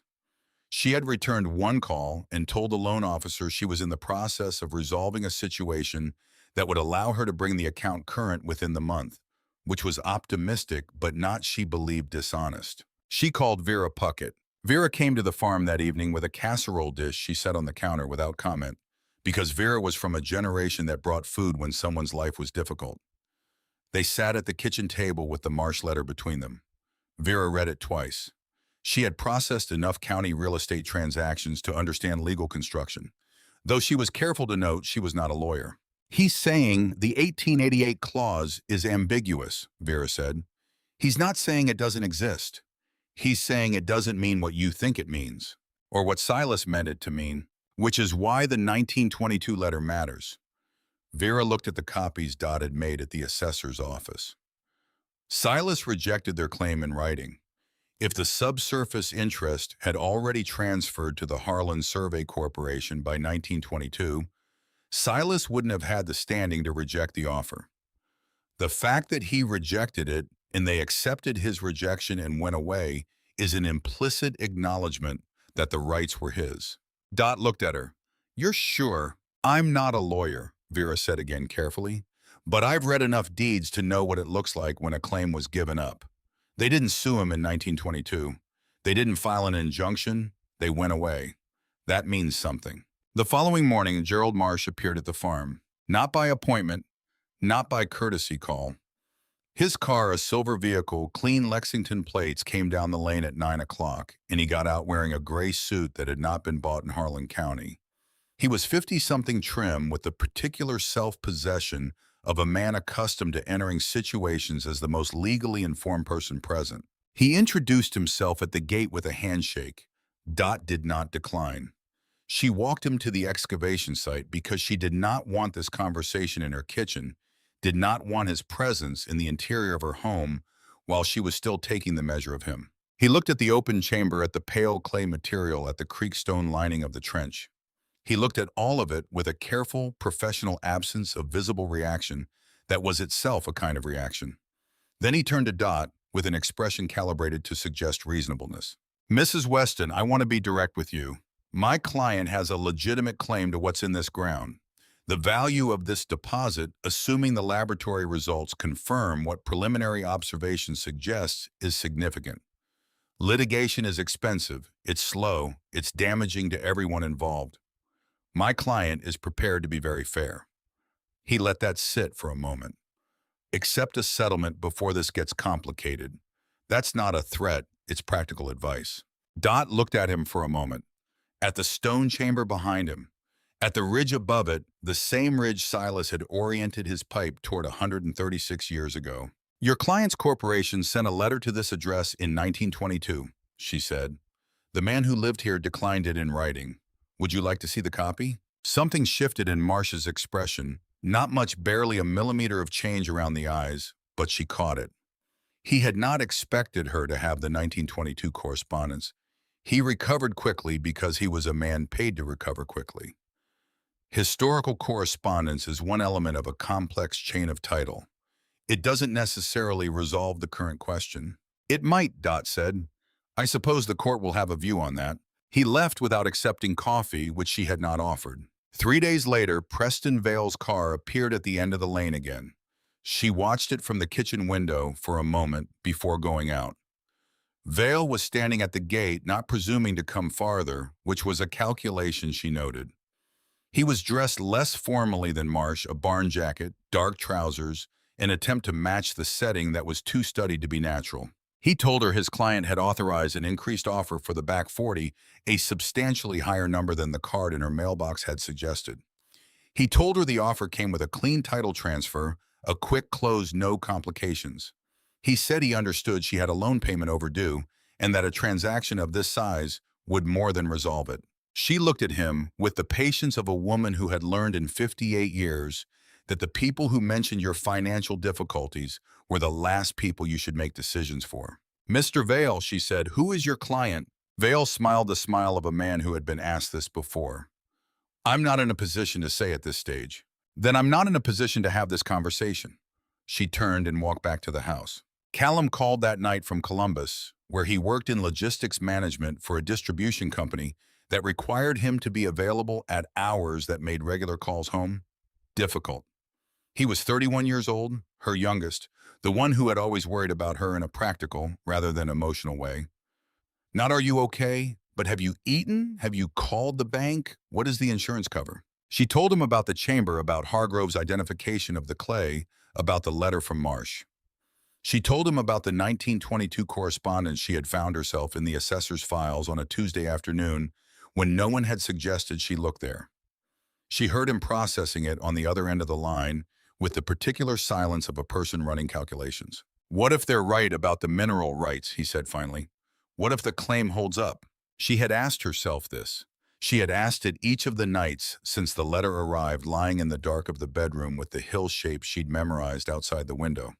She had returned one call and told the loan officer she was in the process of resolving a situation that would allow her to bring the account current within the month, which was optimistic but not, she believed, dishonest. She called Vera Puckett. Vera came to the farm that evening with a casserole dish she set on the counter without comment, because Vera was from a generation that brought food when someone's life was difficult. They sat at the kitchen table with the Marsh letter between them. Vera read it twice. She had processed enough county real estate transactions to understand legal construction, though she was careful to note she was not a lawyer. "He's saying the 1888 clause is ambiguous," Vera said. "He's not saying it doesn't exist. He's saying it doesn't mean what you think it means, or what Silas meant it to mean, which is why the 1922 letter matters." Vera looked at the copies Dot had made at the assessor's office. Silas rejected their claim in writing. If the subsurface interest had already transferred to the Harlan Survey Corporation by 1922, Silas wouldn't have had the standing to reject the offer. The fact that he rejected it and they accepted his rejection and went away is an implicit acknowledgement that the rights were his. Dot looked at her. "You're sure?" "I'm not a lawyer," Vera said again carefully, "but I've read enough deeds to know what it looks like when a claim was given up. They didn't sue him in 1922. They didn't file an injunction. They went away. That means something." The following morning, Gerald Marsh appeared at the farm, not by appointment, not by courtesy call. His car, a silver vehicle, clean Lexington plates, came down the lane at 9 o'clock, and he got out wearing a gray suit that had not been bought in Harlan County. He was 50-something trim with the particular self-possession of a man accustomed to entering situations as the most legally informed person present. He introduced himself at the gate with a handshake. Dot did not decline. She walked him to the excavation site because she did not want this conversation in her kitchen, did not want his presence in the interior of her home while she was still taking the measure of him. He looked at the open chamber, at the pale clay material, at the creekstone lining of the trench. He looked at all of it with a careful, professional absence of visible reaction that was itself a kind of reaction. Then he turned to Dot with an expression calibrated to suggest reasonableness. "Mrs. Weston, I want to be direct with you. My client has a legitimate claim to what's in this ground. The value of this deposit, assuming the laboratory results confirm what preliminary observation suggests, is significant. Litigation is expensive, it's slow, it's damaging to everyone involved. My client is prepared to be very fair. He let that sit for a moment. Accept a settlement before this gets complicated. That's not a threat, it's practical advice. Dot looked at him for a moment, at the stone chamber behind him. At the ridge above it, the same ridge Silas had oriented his pipe toward 136 years ago. Your client's corporation sent a letter to this address in 1922, she said. The man who lived here declined it in writing. Would you like to see the copy? Something shifted in Marcia's expression. Not much, barely a millimeter of change around the eyes, but she caught it. He had not expected her to have the 1922 correspondence. He recovered quickly because he was a man paid to recover quickly. Historical correspondence is one element of a complex chain of title. It doesn't necessarily resolve the current question. It might, Dot said. I suppose the court will have a view on that. He left without accepting coffee, which she had not offered. 3 days later, Preston Vale's car appeared at the end of the lane again. She watched it from the kitchen window for a moment before going out. Vale was standing at the gate, not presuming to come farther, which was a calculation, she noted. He was dressed less formally than Marsh, a barn jacket, dark trousers, an attempt to match the setting that was too studied to be natural. He told her his client had authorized an increased offer for the back 40, a substantially higher number than the card in her mailbox had suggested. He told her the offer came with a clean title transfer, a quick close, no complications. He said he understood she had a loan payment overdue and that a transaction of this size would more than resolve it. She looked at him with the patience of a woman who had learned in 58 years that the people who mentioned your financial difficulties were the last people you should make decisions for. Mr. Vale, she said, who is your client? Vale smiled the smile of a man who had been asked this before. I'm not in a position to say at this stage. Then I'm not in a position to have this conversation. She turned and walked back to the house. Callum called that night from Columbus, where he worked in logistics management for a distribution company that required him to be available at hours that made regular calls home difficult. He was 31 years old, her youngest, the one who had always worried about her in a practical rather than emotional way. Not are you okay, but have you eaten? Have you called the bank? What does the insurance cover? She told him about the chamber, about Hargrove's identification of the clay, about the letter from Marsh. She told him about the 1922 correspondence she had found herself in the assessor's files on a Tuesday afternoon when no one had suggested she look there. She heard him processing it on the other end of the line with the particular silence of a person running calculations. What if they're right about the mineral rights, he said finally. What if the claim holds up? She had asked herself this. She had asked it each of the nights since the letter arrived, lying in the dark of the bedroom with the hill shape she'd memorized outside the window.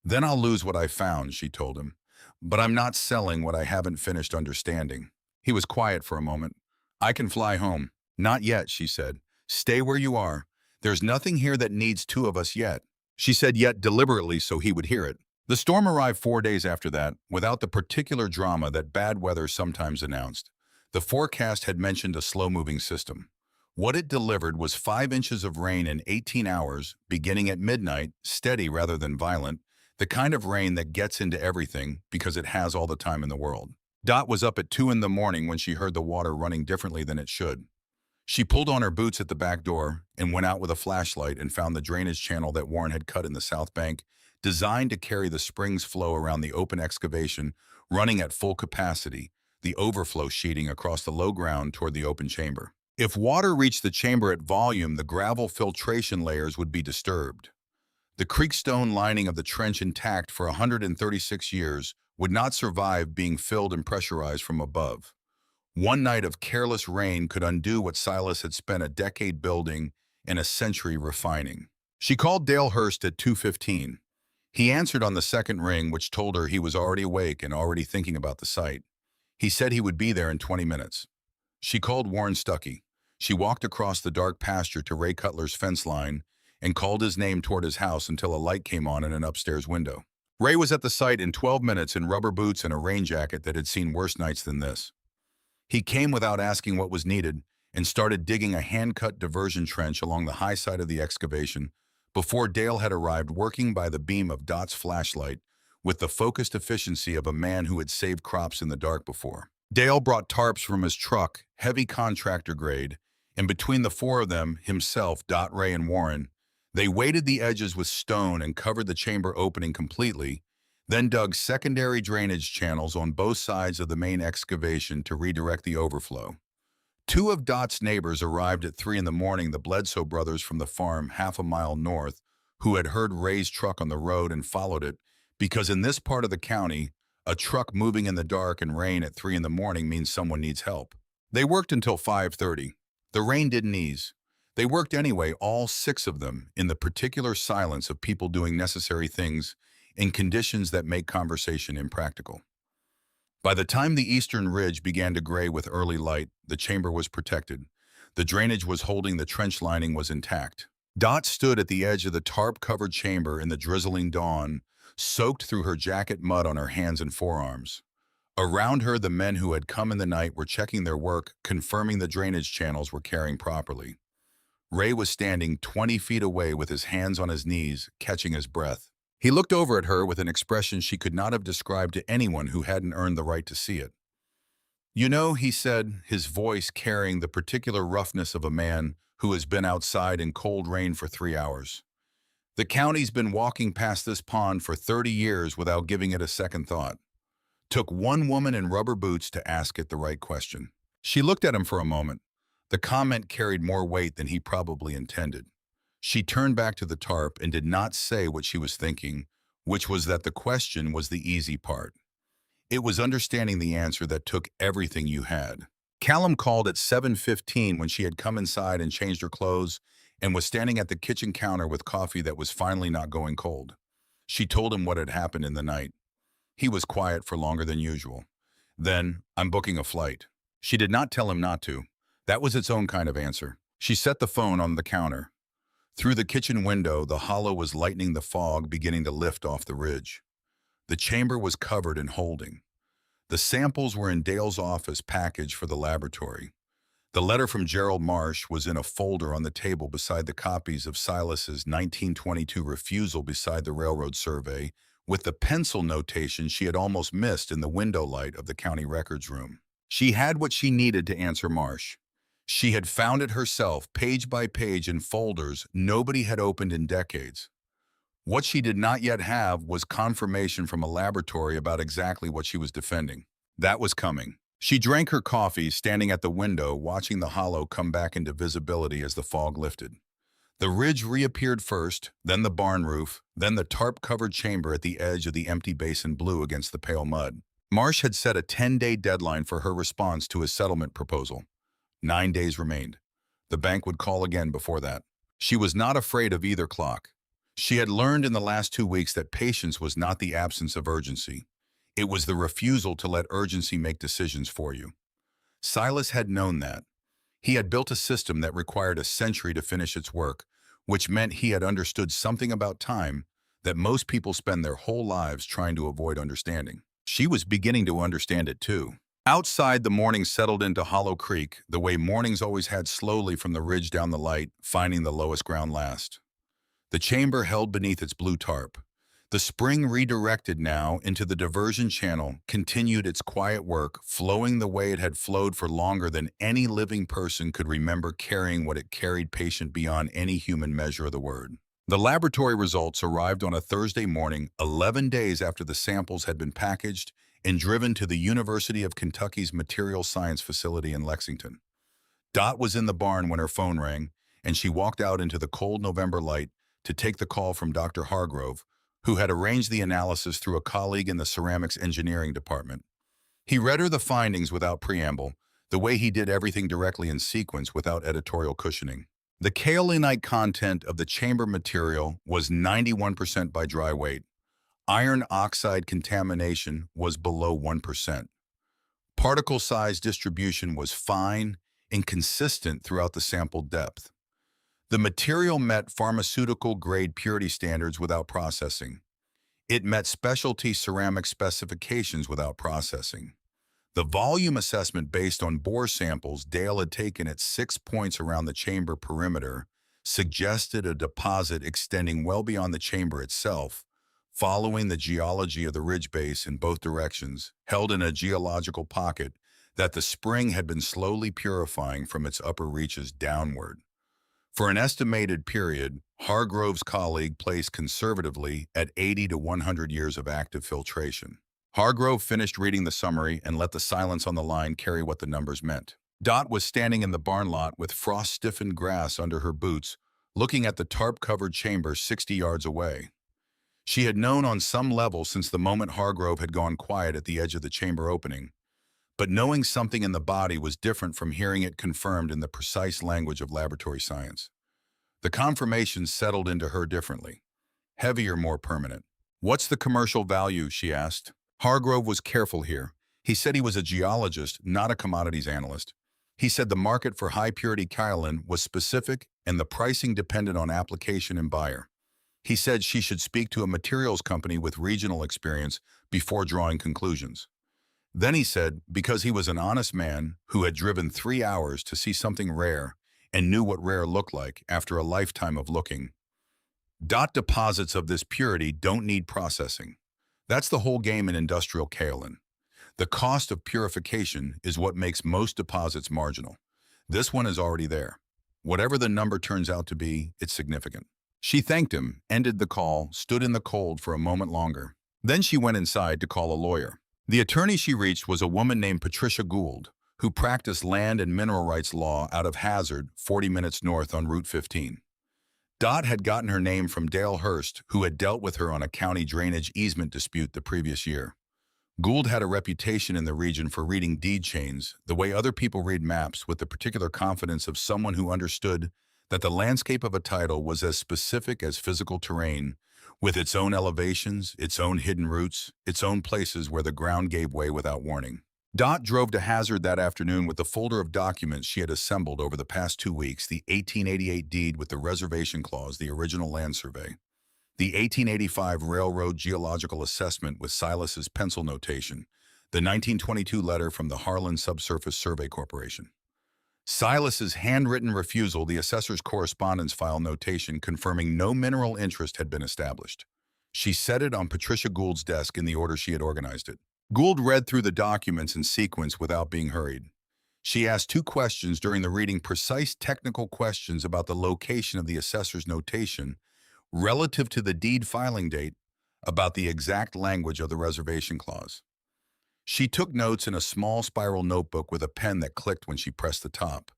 Then I'll lose what I found, she told him. But I'm not selling what I haven't finished understanding. He was quiet for a moment. I can fly home. Not yet, she said. Stay where you are. There's nothing here that needs two of us yet. She said yet deliberately so he would hear it. The storm arrived 4 days after that, without the particular drama that bad weather sometimes announced. The forecast had mentioned a slow-moving system. What it delivered was 5 inches of rain in 18 hours, beginning at midnight, steady rather than violent, the kind of rain that gets into everything because it has all the time in the world. Dot was up at 2 in the morning when she heard the water running differently than it should. She pulled on her boots at the back door and went out with a flashlight and found the drainage channel that Warren had cut in the south bank, designed to carry the spring's flow around the open excavation, running at full capacity, the overflow sheeting across the low ground toward the open chamber. If water reached the chamber at volume, the gravel filtration layers would be disturbed. The creekstone lining of the trench, intact for 136 years, would not survive being filled and pressurized from above. One night of careless rain could undo what Silas had spent a decade building and a century refining. She called Dale Hurst at 2:15. He answered on the second ring, which told her he was already awake and already thinking about the site. He said he would be there in 20 minutes. She called Warren Stuckey. She walked across the dark pasture to Ray Cutler's fence line and called his name toward his house until a light came on in an upstairs window. Ray was at the site in 12 minutes in rubber boots and a rain jacket that had seen worse nights than this. He came without asking what was needed and started digging a hand-cut diversion trench along the high side of the excavation before Dale had arrived, working by the beam of Dot's flashlight, with the focused efficiency of a man who had saved crops in the dark before. Dale brought tarps from his truck, heavy contractor grade, and between the four of them, himself, Dot, Ray, and Warren, they weighted the edges with stone and covered the chamber opening completely, then dug secondary drainage channels on both sides of the main excavation to redirect the overflow. Two of Dot's neighbors arrived at 3 in the morning, the Bledsoe brothers from the farm half a mile north, who had heard Ray's truck on the road and followed it, because in this part of the county, a truck moving in the dark and rain at 3 in the morning means someone needs help. They worked until 5:30. The rain didn't ease. They worked anyway, all 6 of them, in the particular silence of people doing necessary things in conditions that make conversation impractical. By the time the eastern ridge began to gray with early light, the chamber was protected. The drainage was holding, the trench lining was intact. Dot stood at the edge of the tarp-covered chamber in the drizzling dawn, soaked through her jacket mud on her hands and forearms. Around her, the men who had come in the night were checking their work, confirming the drainage channels were carrying properly. Ray was standing 20 feet away with his hands on his knees, catching his breath. He looked over at her with an expression she could not have described to anyone who hadn't earned the right to see it. "You know," he said, his voice carrying the particular roughness of a man who has been outside in cold rain for 3 hours. "The county's been walking past this pond for 30 years without giving it a second thought. Took one woman in rubber boots to ask it the right question." She looked at him for a moment. The comment carried more weight than he probably intended. She turned back to the tarp and did not say what she was thinking, which was that the question was the easy part. It was understanding the answer that took everything you had. Callum called at 7:15 when she had come inside and changed her clothes and was standing at the kitchen counter with coffee that was finally not going cold. She told him what had happened in the night. He was quiet for longer than usual. Then, "I'm booking a flight." She did not tell him not to. That was its own kind of answer. She set the phone on the counter. Through the kitchen window, the hollow was lightening the fog beginning to lift off the ridge. The chamber was covered in holding. The samples were in Dale's office packaged for the laboratory. The letter from Gerald Marsh was in a folder on the table beside the copies of Silas's 1922 refusal beside the railroad survey, with the pencil notation she had almost missed in the window light of the county records room. She had what she needed to answer Marsh. She had found it herself, page by page in folders nobody had opened in decades. What she did not yet have was confirmation from a laboratory about exactly what she was defending. That was coming. She drank her coffee, standing at the window, watching the hollow come back into visibility as the fog lifted. The ridge reappeared first, then the barn roof, then the tarp-covered chamber at the edge of the empty basin blue against the pale mud. Marsh had set a 10-day deadline for her response to his settlement proposal. 9 days remained. The bank would call again before that. She was not afraid of either clock. She had learned in the last 2 weeks that patience was not the absence of urgency. It was the refusal to let urgency make decisions for you. Silas had known that. He had built a system that required a century to finish its work, which meant he had understood something about time that most people spend their whole lives trying to avoid understanding. She was beginning to understand it too. Outside, the morning settled into Hollow Creek, the way mornings always had, slowly from the ridge down the light, finding the lowest ground last. The chamber held beneath its blue tarp. The spring, redirected now into the diversion channel, continued its quiet work, flowing the way it had flowed for longer than any living person could remember, carrying what it carried, patient beyond any human measure of the word. The laboratory results arrived on a Thursday morning, 11 days after the samples had been packaged and driven to the University of Kentucky's Material Science Facility in Lexington. Dot was in the barn when her phone rang, and she walked out into the cold November light to take the call from Dr. Hargrove, who had arranged the analysis through a colleague in the ceramics engineering department. He read her the findings without preamble, the way he did everything directly in sequence without editorial cushioning. The kaolinite content of the chamber material was 91% by dry weight. Iron oxide contamination was below 1%. Particle size distribution was fine and consistent throughout the sample depth. The material met pharmaceutical-grade purity standards without processing. It met specialty ceramic specifications without processing. The volume assessment based on bore samples Dale had taken at 6 points around the chamber perimeter suggested a deposit extending well beyond the chamber itself, following the geology of the ridge base in both directions, held in a geological pocket that the spring had been slowly purifying from its upper reaches downward. For an estimated period, Hargrove's colleague placed conservatively at 80 to 100 years of active filtration. Hargrove finished reading the summary and let the silence on the line carry what the numbers meant. Dot was standing in the barn lot with frost-stiffened grass under her boots, looking at the tarp-covered chamber 60 yards away. She had known on some level since the moment Hargrove had gone quiet at the edge of the chamber opening, but knowing something in the body was different from hearing it confirmed in the precise language of laboratory science. The confirmation settled into her differently, heavier, more permanent. "What's the commercial value?" she asked. Hargrove was careful here. He said he was a geologist, not a commodities analyst. He said the market for high-purity kaolin was specific and the pricing depended on application and buyer. He said she should speak to a materials company with regional experience before drawing conclusions. Then he said, because he was an honest man who had driven 3 hours to see something rare and knew what rare looked like after a lifetime of looking. Deposits of this purity don't need processing. That's the whole game in industrial kaolin. The cost of purification is what makes most deposits marginal. This one is already there. Whatever the number turns out to be, it's significant. She thanked him, ended the call, stood in the cold for a moment longer. Then she went inside to call a lawyer. The attorney she reached was a woman named Patricia Gould, who practiced land and mineral rights law out of Hazard, 40 minutes north on Route 15. Dot had gotten her name from Dale Hurst, who had dealt with her on a county drainage easement dispute the previous year. Gould had a reputation in the region for reading deed chains, the way other people read maps, with the particular confidence of someone who understood that the landscape of a title was as specific as physical terrain, with its own elevations, its own hidden routes, its own places where the ground gave way without warning. Dot drove to Hazard that afternoon with the folder of documents she had assembled over the past 2 weeks: the 1888 deed with the reservation clause, the original land survey, the 1885 railroad geological assessment with Silas's pencil notation, the 1922 letter from the Harlan Subsurface Survey Corporation, Silas's handwritten refusal, the assessor's correspondence file notation confirming no mineral interest had been established. She set it on Patricia Gould's desk in the order she had organized it. Gould read through the documents in sequence without being hurried. She asked 2 questions during the reading, precise technical questions about the location of the assessor's notation relative to the deed filing date, about the exact language of the reservation clause. She took notes in a small spiral notebook with a pen that clicked when she pressed the top.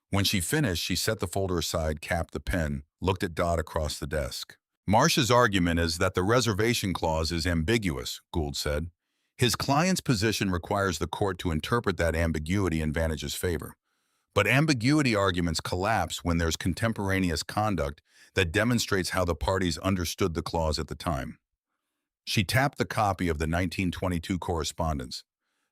When she finished, she set the folder aside, capped the pen, looked at Dot across the desk. "Marsh's argument is that the reservation clause is ambiguous," Gould said. "His client's position requires the court to interpret that ambiguity in Vantage's favor. But ambiguity arguments collapse when there's contemporaneous conduct that demonstrates how the parties understood the clause at the time." She tapped the copy of the 1922 correspondence.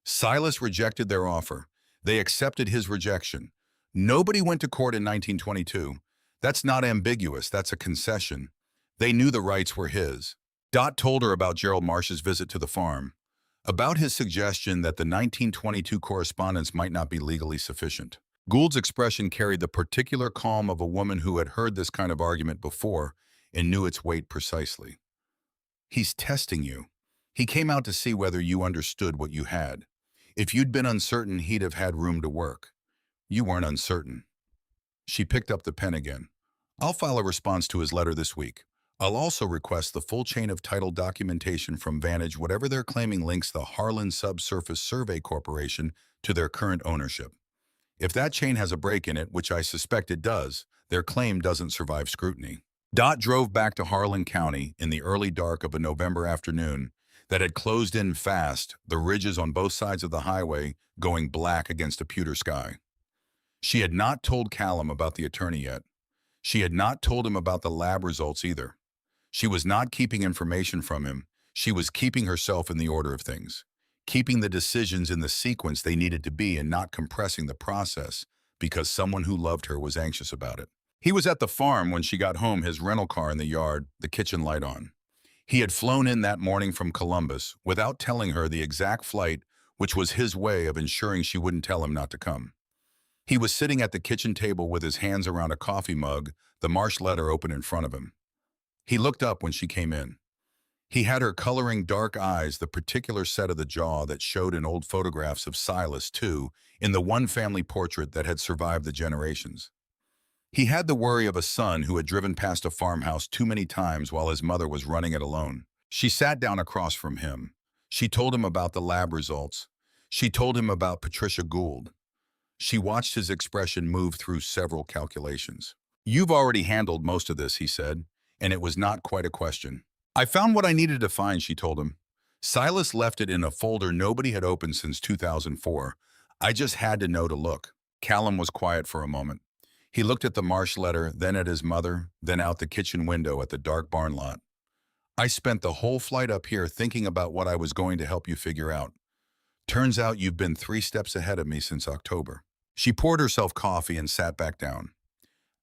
Silas rejected their offer. They accepted his rejection. Nobody went to court in 1922. That's not ambiguous, that's a concession. They knew the rights were his. Dot told her about Gerald Marsh's visit to the farm, about his suggestion that the 1922 correspondence might not be legally sufficient. Gould's expression carried the particular calm of a woman who had heard this kind of argument before and knew its weight precisely. "He's testing you. He came out to see whether you understood what you had. If you'd been uncertain, he'd have had room to work. You weren't uncertain." She picked up the pen again. "I'll file a response to his letter this week. I'll also request the full chain of title documentation from Vantage, whatever they're claiming links the Harlan Subsurface Survey Corporation to their current ownership. If that chain has a break in it, which I suspect it does, their claim doesn't survive scrutiny." Dot drove back to Harlan County in the early dark of a November afternoon that had closed in fast, the ridges on both sides of the highway going black against a pewter sky. She had not told Callum about the attorney yet. She had not told him about the lab results either. She was not keeping information from him. She was keeping herself in the order of things, keeping the decisions in the sequence they needed to be and not compressing the process because someone who loved her was anxious about it. He was at the farm when she got home, his rental car in the yard, the kitchen light on. He had flown in that morning from Columbus without telling her the exact flight, which was his way of ensuring she wouldn't tell him not to come. He was sitting at the kitchen table with his hands around a coffee mug, the Marsh letter open in front of him. He looked up when she came in. He had her coloring dark eyes the particular set of the jaw that showed in old photographs of Silas, too, in the one family portrait that had survived the generations. He had the worry of a son who had driven past a farmhouse too many times while his mother was running it alone. She sat down across from him. She told him about the lab results. She told him about Patricia Gould. She watched his expression move through several calculations. "You've already handled most of this," he said, and it was not quite a question. "I found what I needed to find," she told him. "Silas left it in a folder nobody had opened since 2004. I just had to know to look." Callum was quiet for a moment. He looked at the Marsh letter, then at his mother, then out the kitchen window at the dark barn lot. "I spent the whole flight up here thinking about what I was going to help you figure out. Turns out you've been 3 steps ahead of me since October." She poured herself coffee and sat back down.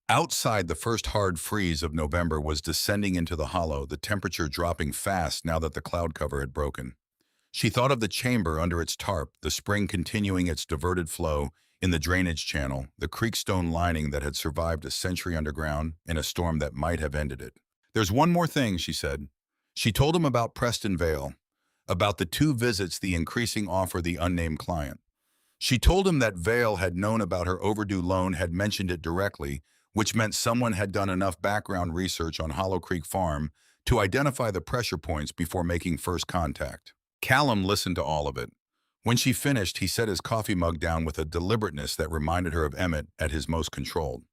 Outside, the first hard freeze of November was descending into the hollow, the temperature dropping fast now that the cloud cover had broken. She thought of the chamber under its tarp, the spring continuing its diverted flow in the drainage channel, the creek stone lining that had survived a century underground in a storm that might have ended it. "There's one more thing," she said. She told him about Preston Vale, about the 2 visits, the increasing offer, the unnamed client. She told him that Vale had known about her overdue loan, had mentioned it directly, which meant someone had done enough background research on Hollow Creek Farm to identify the pressure points before making first contact. Callum listened to all of it. When she finished, he set his coffee mug down with a deliberateness that reminded her of Emmett at his most controlled.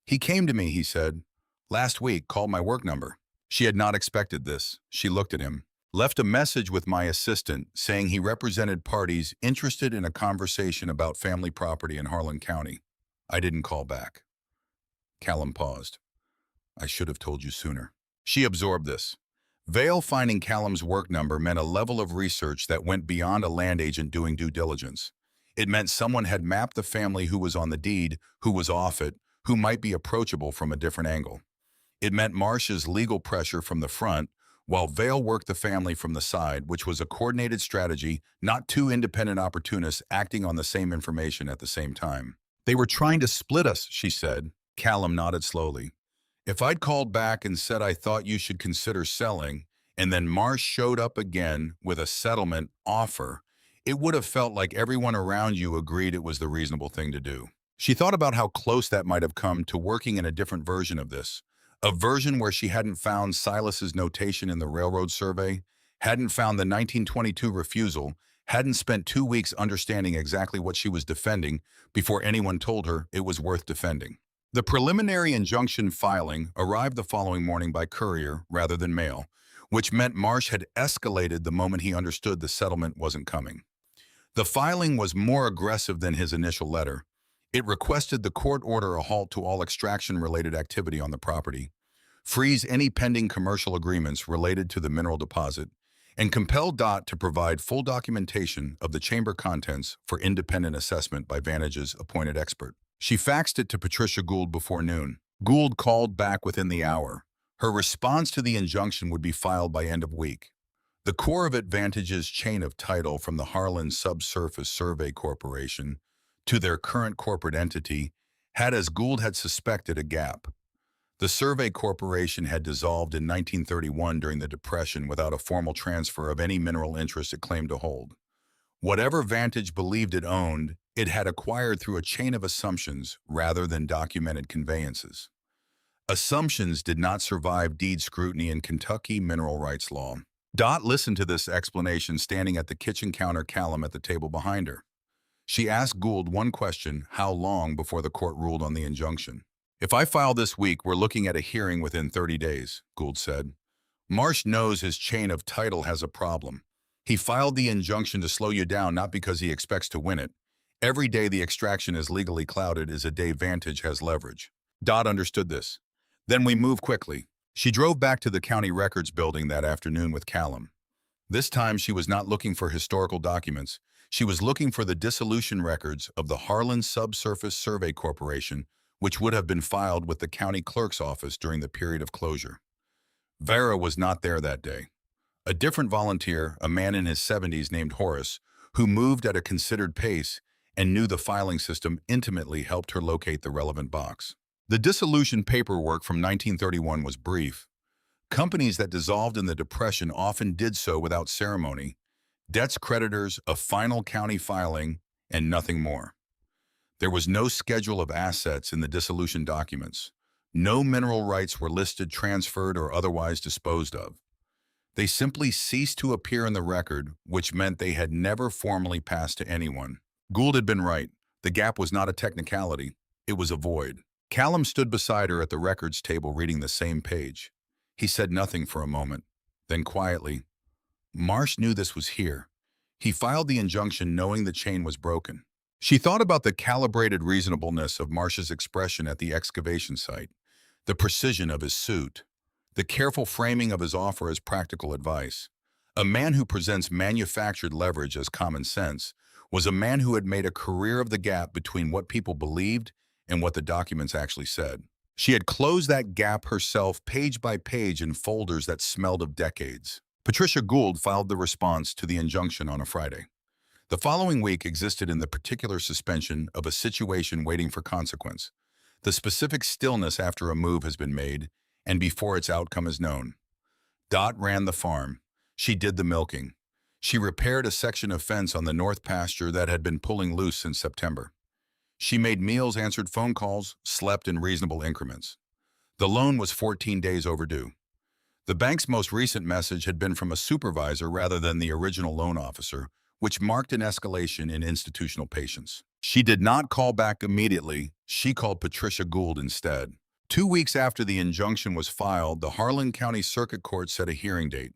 "He came to me," he said, "last week, called my work number." She had not expected this. She looked at him. "Left a message with my assistant saying he represented parties interested in a conversation about family property in Harlan County. I didn't call back." Callum paused. "I should have told you sooner." She absorbed this. Vale finding Callum's work number meant a level of research that went beyond a land agent doing due diligence. It meant someone had mapped the family who was on the deed, who was off it, who might be approachable from a different angle. It meant Marsh's legal pressure from the front, while Vale worked the family from the side, which was a coordinated strategy, not 2 independent opportunists acting on the same information at the same time. "They were trying to split us," she said. Callum nodded slowly. "If I'd called back and said I thought you should consider selling, and then Marsh showed up again with a settlement offer, it would have felt like everyone around you agreed it was the reasonable thing to do." She thought about how close that might have come to working in a different version of this. A version where she hadn't found Silas's notation in the railroad survey, hadn't found the 1922 refusal, hadn't spent 2 weeks understanding exactly what she was defending before anyone told her it was worth defending. The preliminary injunction filing arrived the following morning by courier rather than mail, which meant Marsh had escalated the moment he understood the settlement wasn't coming. The filing was more aggressive than his initial letter. It requested the court order a halt to all extraction-related activity on the property, freeze any pending commercial agreements related to the mineral deposit, and compel DOT to provide full documentation of the chamber contents for independent assessment by Vantage's appointed expert. She faxed it to Patricia Gould before noon. Gould called back within the hour. Her response to the injunction would be filed by end of week. The core of Vantage's chain of title, from the Harlan Subsurface Survey Corporation to their current corporate entity, had, as Gould had suspected, a gap. The Survey Corporation had dissolved in 1931 during the Depression without a formal transfer of any mineral interest it claimed to hold. Whatever Vantage believed it owned, it had acquired through a chain of assumptions rather than documented conveyances. Assumptions did not survive deed scrutiny in Kentucky mineral rights law. Dot listened to this explanation standing at the kitchen counter, Callum at the table behind her. She asked Gould one question: how long before the court ruled on the injunction? "If I file this week, we're looking at a hearing within 30 days, Gould said. "Marsh knows his chain of title has a problem. He filed the injunction to slow you down, not because he expects to win it. Every day the extraction is legally clouded is a day Vantage has leverage." Dot understood this. "Then we move quickly." She drove back to the county records building that afternoon with Callum. This time she was not looking for historical documents. She was looking for the dissolution records of the Harlan Subsurface Survey Corporation, which would have been filed with the county clerk's office during the period of closure. Vera was not there that day. A different volunteer, a man in his 70s named Horace, who moved at a considered pace and knew the filing system intimately, helped her locate the relevant box. The dissolution paperwork from 1931 was brief. Companies that dissolved in the Depression often did so without ceremony. Debts creditors, a final county filing, and nothing more. There was no schedule of assets in the dissolution documents. No mineral rights were listed, transferred, or otherwise disposed of. They simply ceased to appear in the record, which meant they had never formally passed to anyone. Gould had been right. The gap was not a technicality. It was a void. Callum stood beside her at the records table reading the same page. He said nothing for a moment. Then quietly, Marsh knew this was here. He filed the injunction knowing the chain was broken. She thought about the calibrated reasonableness of Marsh's expression at the excavation site, the precision of his suit, the careful framing of his offer as practical advice. A man who presents manufactured leverage as common sense was a man who had made a career of the gap between what people believed and what the documents actually said. She had closed that gap herself page by page in folders that smelled of decades. Patricia Gould filed the response to the injunction on a Friday. The following week existed in the particular suspension of a situation waiting for consequence, the specific stillness after a move has been made and before its outcome is known. Dot ran the farm. She did the milking. She repaired a section of fence on the north pasture that had been pulling loose since September. She made meals, answered phone calls, slept in reasonable increments. The loan was 14 days overdue. The bank's most recent message had been from a supervisor rather than the original loan officer, which marked an escalation in institutional patience. She did not call back immediately. She called Patricia Gould instead. 2 weeks after the injunction was filed, the Harlan County Circuit Court set a hearing date.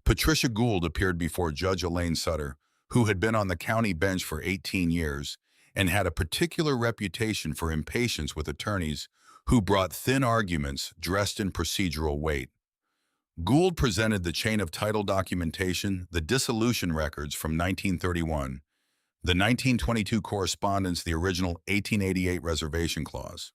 Patricia Gould appeared before Judge Elaine Sutter, who had been on the county bench for 18 years and had a particular reputation for impatience with attorneys who brought thin arguments dressed in procedural weight. Gould presented the chain of title documentation, the dissolution records from 1931, the 1922 correspondence, the original 1888 reservation clause.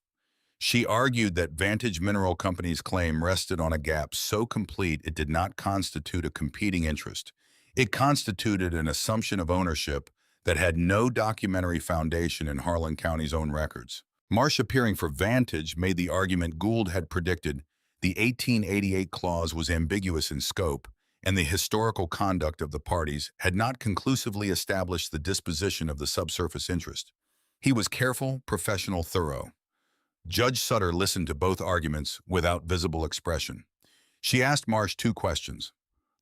She argued that Vantage Mineral Company's claim rested on a gap so complete it did not constitute a competing interest. It constituted an assumption of ownership that had no documentary foundation in Harlan County's own records. Marsh, appearing for Vantage, made the argument Gould had predicted. The 1888 clause was ambiguous in scope, and the historical conduct of the parties had not conclusively established the disposition of the subsurface interest. He was careful, professional, thorough. Judge Sutter listened to both arguments without visible expression. She asked Marsh 2 questions.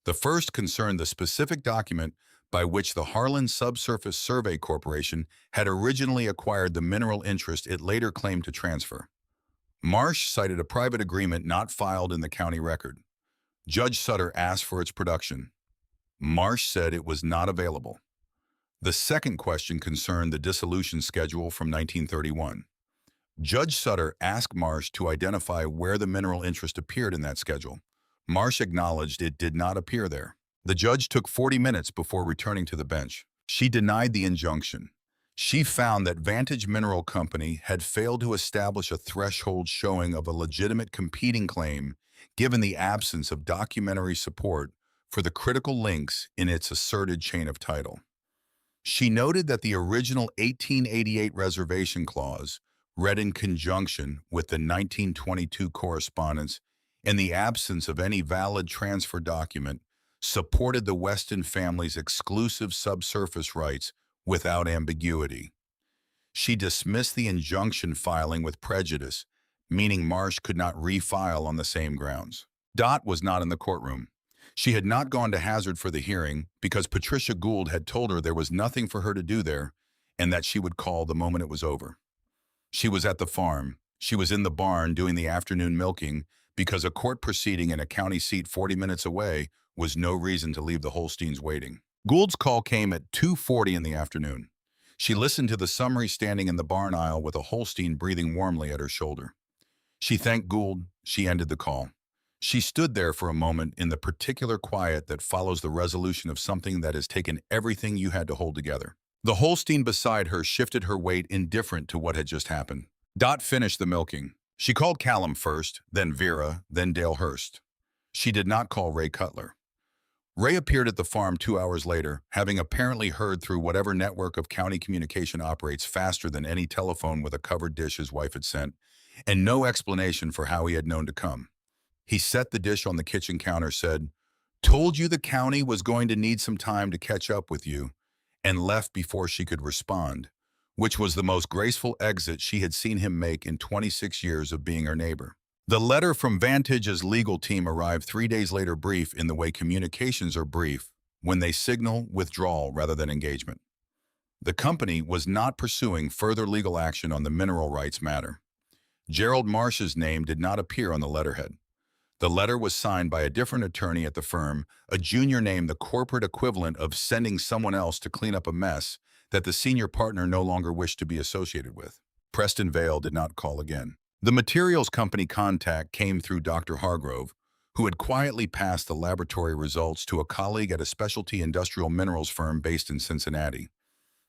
The first concerned the specific document by which the Harlan Subsurface Survey Corporation had originally acquired the mineral interest it later claimed to transfer. Marsh cited a private agreement not filed in the county record. Judge Sutter asked for its production. Marsh said it was not available. The second question concerned the dissolution schedule from 1931. Judge Sutter asked Marsh to identify where the mineral interest appeared in that schedule. Marsh acknowledged it did not appear there. The judge took 40 minutes before returning to the bench. She denied the injunction. She found that Vantage Mineral Company had failed to establish a threshold showing of a legitimate competing claim given the absence of documentary support for the critical links in its asserted chain of title. She noted that the original 1888 reservation clause, read in conjunction with the 1922 correspondence in the absence of any valid transfer document, supported the Weston family's exclusive subsurface rights without ambiguity. She dismissed the injunction filing with prejudice, meaning Marsh could not refile on the same grounds. Dot was not in the courtroom. She had not gone to Hazard for the hearing because Patricia Gould had told her there was nothing for her to do there and that she would call the moment it was over. She was at the farm. She was in the barn doing the afternoon milking because a court proceeding in a county seat 40 minutes away was no reason to leave the Holsteins waiting. Gould's call came at 2:40 in the afternoon. She listened to the summary standing in the barn aisle with a Holstein breathing warmly at her shoulder. She thanked Gould. She ended the call. She stood there for a moment in the particular quiet that follows the resolution of something that has taken everything you had to hold together. The Holstein beside her shifted her weight, indifferent to what had just happened. Dot finished the milking. She called Callum first, then Vera, then Dale Hurst. She did not call Ray Cutler. Ray appeared at the farm 2 hours later, having apparently heard through whatever network of county communication operates faster than any telephone with a covered dish his wife had sent, and no explanation for how he had known to come. He set the dish on the kitchen counter, said, "Told you the county was going to need some time to catch up with you," and left before she could respond, which was the most graceful exit she had seen him make in 26 years of being her neighbor. The letter from Vantage's legal team arrived 3 days later, brief in the way communications are brief, when they signal withdrawal rather than engagement. The company was not pursuing further legal action on the mineral rights matter. Gerald Marsh's name did not appear on the letterhead. The letter was signed by a different attorney at the firm, a junior name, the corporate equivalent of sending someone else to clean up a mess that the senior partner no longer wished to be associated with. Preston Vale did not call again. The materials company contact came through Dr. Hargrove, who had quietly passed the laboratory results to a colleague at a specialty industrial minerals firm based in Cincinnati.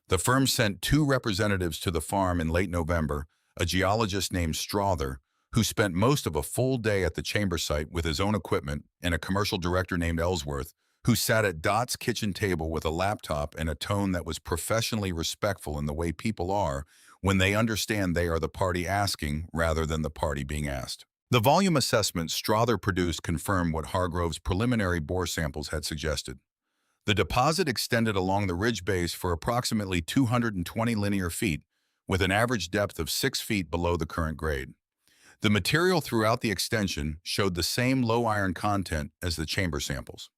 The firm sent 2 representatives to the farm in late November, a geologist named Strother, who spent most of a full day at the chamber site with his own equipment, and a commercial director named Ellsworth, who sat at Dot's kitchen table with a laptop and a tone that was professionally respectful in the way people are when they understand they are the party asking rather than the party being asked. The volume assessment Strother produced confirmed what Hargrove's preliminary bore samples had suggested. The deposit extended along the ridge base for approximately 220 linear feet, with an average depth of 6 feet below the current grade. The material throughout the extension showed the same low iron content as the chamber samples.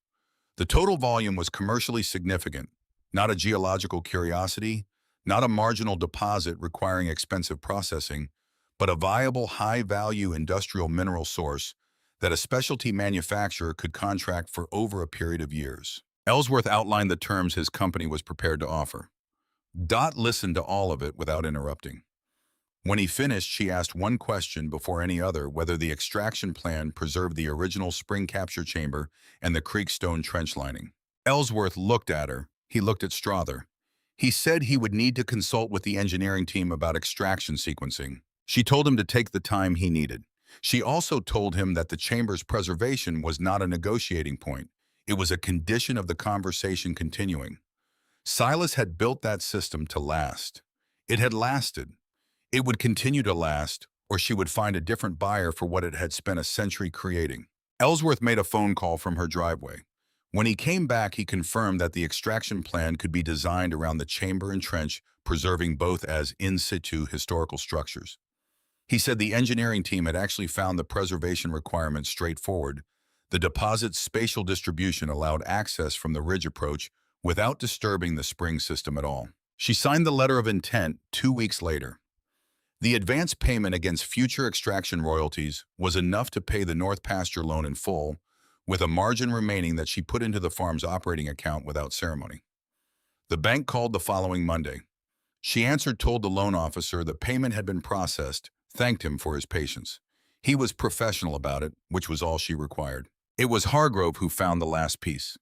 The total volume was commercially significant, not a geological curiosity, not a marginal deposit requiring expensive processing, but a viable high-value industrial mineral source that a specialty manufacturer could contract for over a period of years. Ellsworth outlined the terms his company was prepared to offer. Dot listened to all of it without interrupting. When he finished, she asked one question before any other: whether the extraction plan preserved the original spring capture chamber and the creek stone trench lining. Ellsworth looked at her. He looked at Strother. He said he would need to consult with the engineering team about extraction sequencing. She told him to take the time he needed. She also told him that the chamber's preservation was not a negotiating point. It was a condition of the conversation continuing. Silas had built that system to last. It had lasted. It would continue to last, or she would find a different buyer for what it had spent a century creating. Ellsworth made a phone call from her driveway. When he came back, he confirmed that the extraction plan could be designed around the chamber and trench, preserving both as in situ historical structures. He said the engineering team had actually found the preservation requirements straightforward. The deposit's spatial distribution allowed access from the ridge approach without disturbing the spring system at all. She signed the letter of intent 2 weeks later. The advance payment against future extraction royalties was enough to pay the North Pasture loan in full, with a margin remaining that she put into the farm's operating account without ceremony. The bank called the following Monday. She answered, told the loan officer the payment had been processed, thanked him for his patience. He was professional about it, which was all she required. It was Hargrove who found the last piece.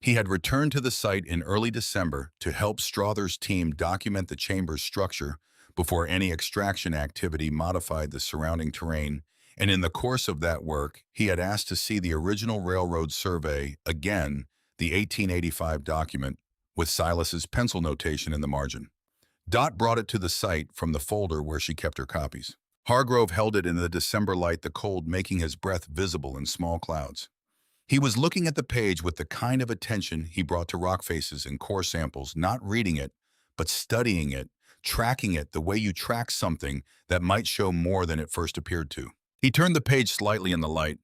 He had returned to the site in early December to help Strother's team document the chamber's structure before any extraction activity modified the surrounding terrain, and in the course of that work, he had asked to see the original railroad survey, again, the 1885 document, with Silas's pencil notation in the margin. Dot brought it to the site from the folder where she kept her copies. Hargrove held it in the December light, the cold making his breath visible in small clouds. He was looking at the page with the kind of attention he brought to rock faces and core samples, not reading it, but studying it, tracking it the way you track something that might show more than it first appeared to. He turned the page slightly in the light.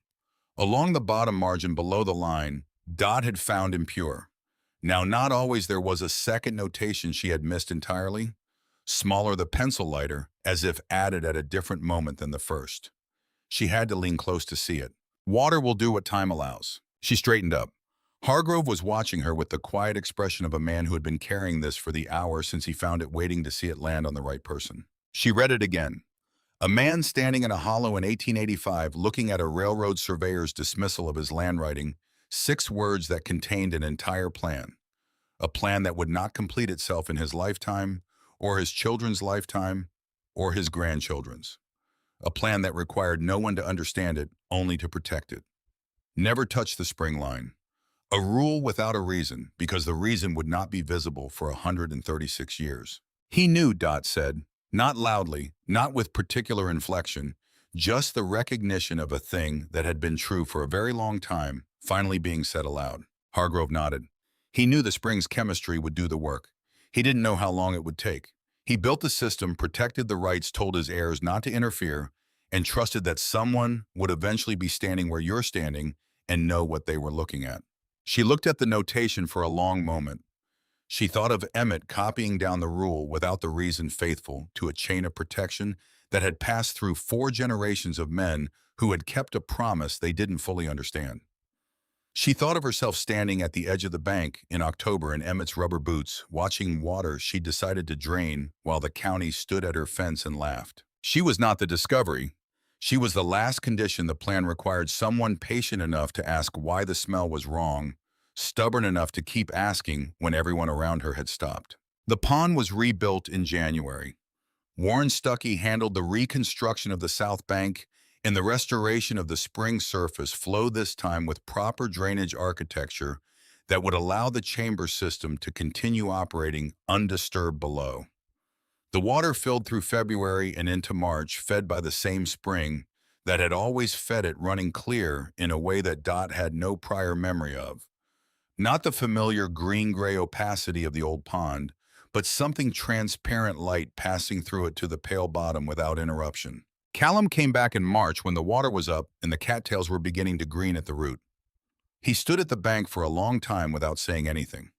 Along the bottom margin below the line, Dot had found impure. Now, not always there was a second notation she had missed entirely. Smaller the pencil lighter, as if added at a different moment than the first. She had to lean close to see it. Water will do what time allows. She straightened up. Hargrove was watching her with the quiet expression of a man who had been carrying this for the hour since he found it, waiting to see it land on the right person. She read it again. A man standing in a hollow in 1885 looking at a railroad surveyor's dismissal of his land writing, 6 words that contained an entire plan. A plan that would not complete itself in his lifetime, or his children's lifetime, or his grandchildren's. A plan that required no one to understand it, only to protect it. Never touch the spring line. A rule without a reason, because the reason would not be visible for 136 years. He knew, Dot said, not loudly, not with particular inflection, Just the recognition of a thing that had been true for a very long time, finally being said aloud. Hargrove nodded. He knew the spring's chemistry would do the work. He didn't know how long it would take. He built the system, protected the rights, told his heirs not to interfere, and trusted that someone would eventually be standing where you're standing and know what they were looking at. She looked at the notation for a long moment. She thought of Emmett copying down the rule without the reason, faithful to a chain of protection that had passed through 4 generations of men who had kept a promise they didn't fully understand. She thought of herself standing at the edge of the bank in October in Emmett's rubber boots, watching water she decided to drain while the county stood at her fence and laughed. She was not the discovery. She was the last condition. The plan required someone patient enough to ask why the smell was wrong, stubborn enough to keep asking when everyone around her had stopped. The pond was rebuilt in January. Warren Stuckey handled the reconstruction of the South Bank, and the restoration of the spring surface flow, this time with proper drainage architecture that would allow the chamber system to continue operating undisturbed below. The water filled through February and into March, fed by the same spring that had always fed it, running clear in a way that Dot had no prior memory of. Not the familiar green-gray opacity of the old pond, but something transparent, light passing through it to the pale bottom without interruption. Callum came back in March when the water was up and the cattails were beginning to green at the root. He stood at the bank for a long time without saying anything.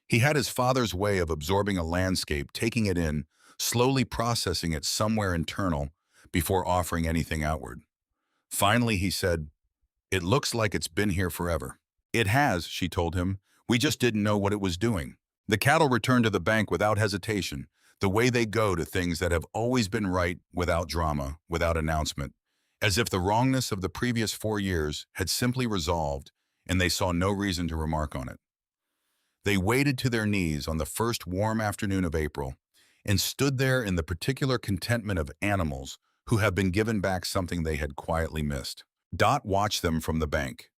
He had his father's way of absorbing a landscape, taking it in, slowly processing it somewhere internal before offering anything outward. Finally, he said, "It looks like it's been here forever." "It has," she told him. "We just didn't know what it was doing." The cattle returned to the bank without hesitation, the way they go to things that have always been right, without drama, without announcement, as if the wrongness of the previous 4 years had simply resolved and they saw no reason to remark on it. They waded to their knees on the first warm afternoon of April and stood there in the particular contentment of animals who have been given back something they had quietly missed. Dot watched them from the bank.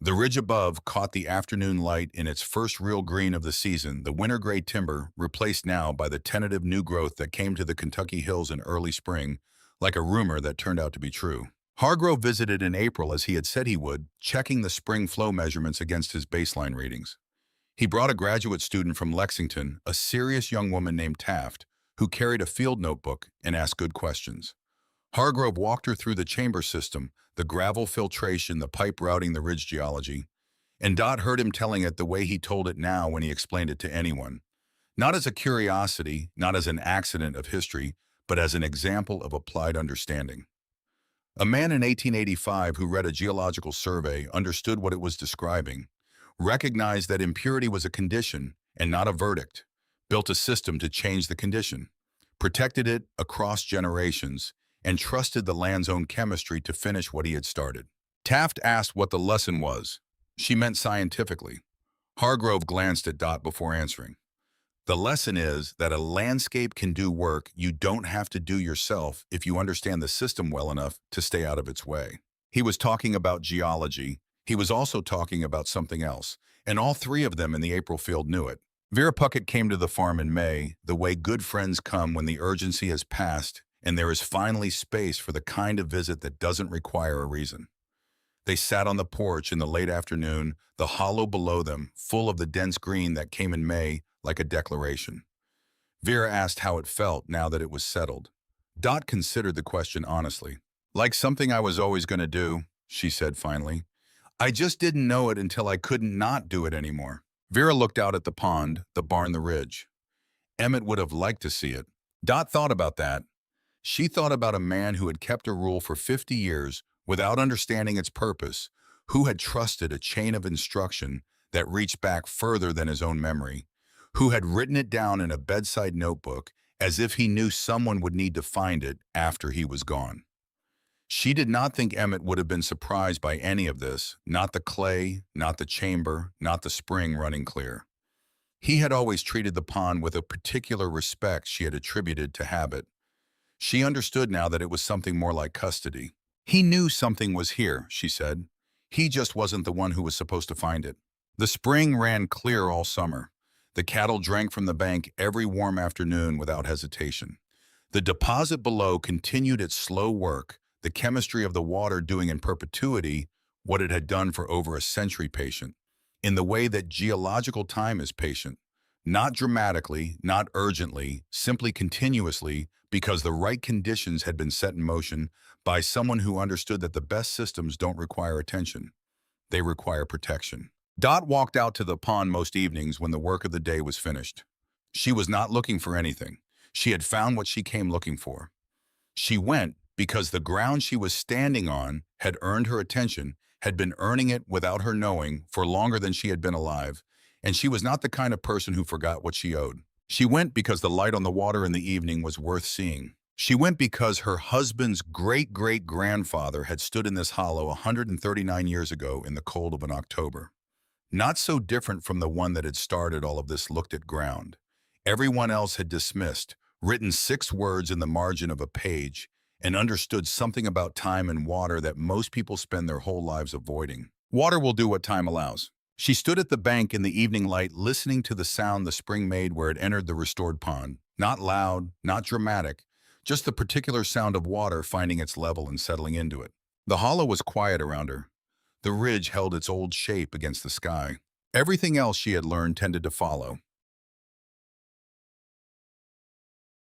The ridge above caught the afternoon light in its first real green of the season, the winter-gray timber replaced now by the tentative new growth that came to the Kentucky hills in early spring, like a rumor that turned out to be true. Hargrove visited in April as he had said he would, checking the spring flow measurements against his baseline readings. He brought a graduate student from Lexington, a serious young woman named Taft, who carried a field notebook and asked good questions. Hargrove walked her through the chamber system, the gravel filtration, the pipe routing, the ridge geology, and Dot heard him telling it the way he told it now when he explained it to anyone. Not as a curiosity, not as an accident of history, but as an example of applied understanding. A man in 1885 who read a geological survey, understood what it was describing, recognized that impurity was a condition and not a verdict, built a system to change the condition, protected it across generations, and trusted the land's own chemistry to finish what he had started. Taft asked what the lesson was. She meant scientifically. Hargrove glanced at Dot before answering. "The lesson is that a landscape can do work you don't have to do yourself if you understand the system well enough to stay out of its way." He was talking about geology. He was also talking about something else, and all 3 of them in the April field knew it. Vera Puckett came to the farm in May, the way good friends come when the urgency has passed and there is finally space for the kind of visit that doesn't require a reason. They sat on the porch in the late afternoon, the hollow below them full of the dense green that came in May like a declaration. Vera asked how it felt now that it was settled. Dot considered the question honestly. "Like something I was always going to do," she said finally. "I just didn't know it until I couldn't not do it anymore." Vera looked out at the pond, the barn, the ridge. Emmett would have liked to see it. Dot thought about that. She thought about a man who had kept a rule for 50 years without understanding its purpose, who had trusted a chain of instruction that reached back further than his own memory, who had written it down in a bedside notebook as if he knew someone would need to find it after he was gone. She did not think Emmett would have been surprised by any of this, not the clay, not the chamber, not the spring running clear. He had always treated the pond with a particular respect she had attributed to habit. She understood now that it was something more like custody. He knew something was here, she said. He just wasn't the one who was supposed to find it. The spring ran clear all summer. The cattle drank from the bank every warm afternoon without hesitation. The deposit below continued its slow work, the chemistry of the water doing in perpetuity what it had done for over a century patient, in the way that geological time is patient, not dramatically, not urgently, simply continuously, because the right conditions had been set in motion by someone who understood that the best systems don't require attention. They require protection. Dot walked out to the pond most evenings when the work of the day was finished. She was not looking for anything. She had found what she came looking for. She went because the ground she was standing on had earned her attention, had been earning it without her knowing for longer than she had been alive, and she was not the kind of person who forgot what she owed. She went because the light on the water in the evening was worth seeing. She went because her husband's great-great-grandfather had stood in this hollow 139 years ago in the cold of an October. Not so different from the one that had started all of this looked at ground. Everyone else had dismissed, written 6 words in the margin of a page, and understood something about time and water that most people spend their whole lives avoiding. Water will do what time allows. She stood at the bank in the evening light, listening to the sound the spring made where it entered the restored pond. Not loud, not dramatic, just the particular sound of water finding its level and settling into it. The hollow was quiet around her. The ridge held its old shape against the sky. Everything else she had learned tended to follow.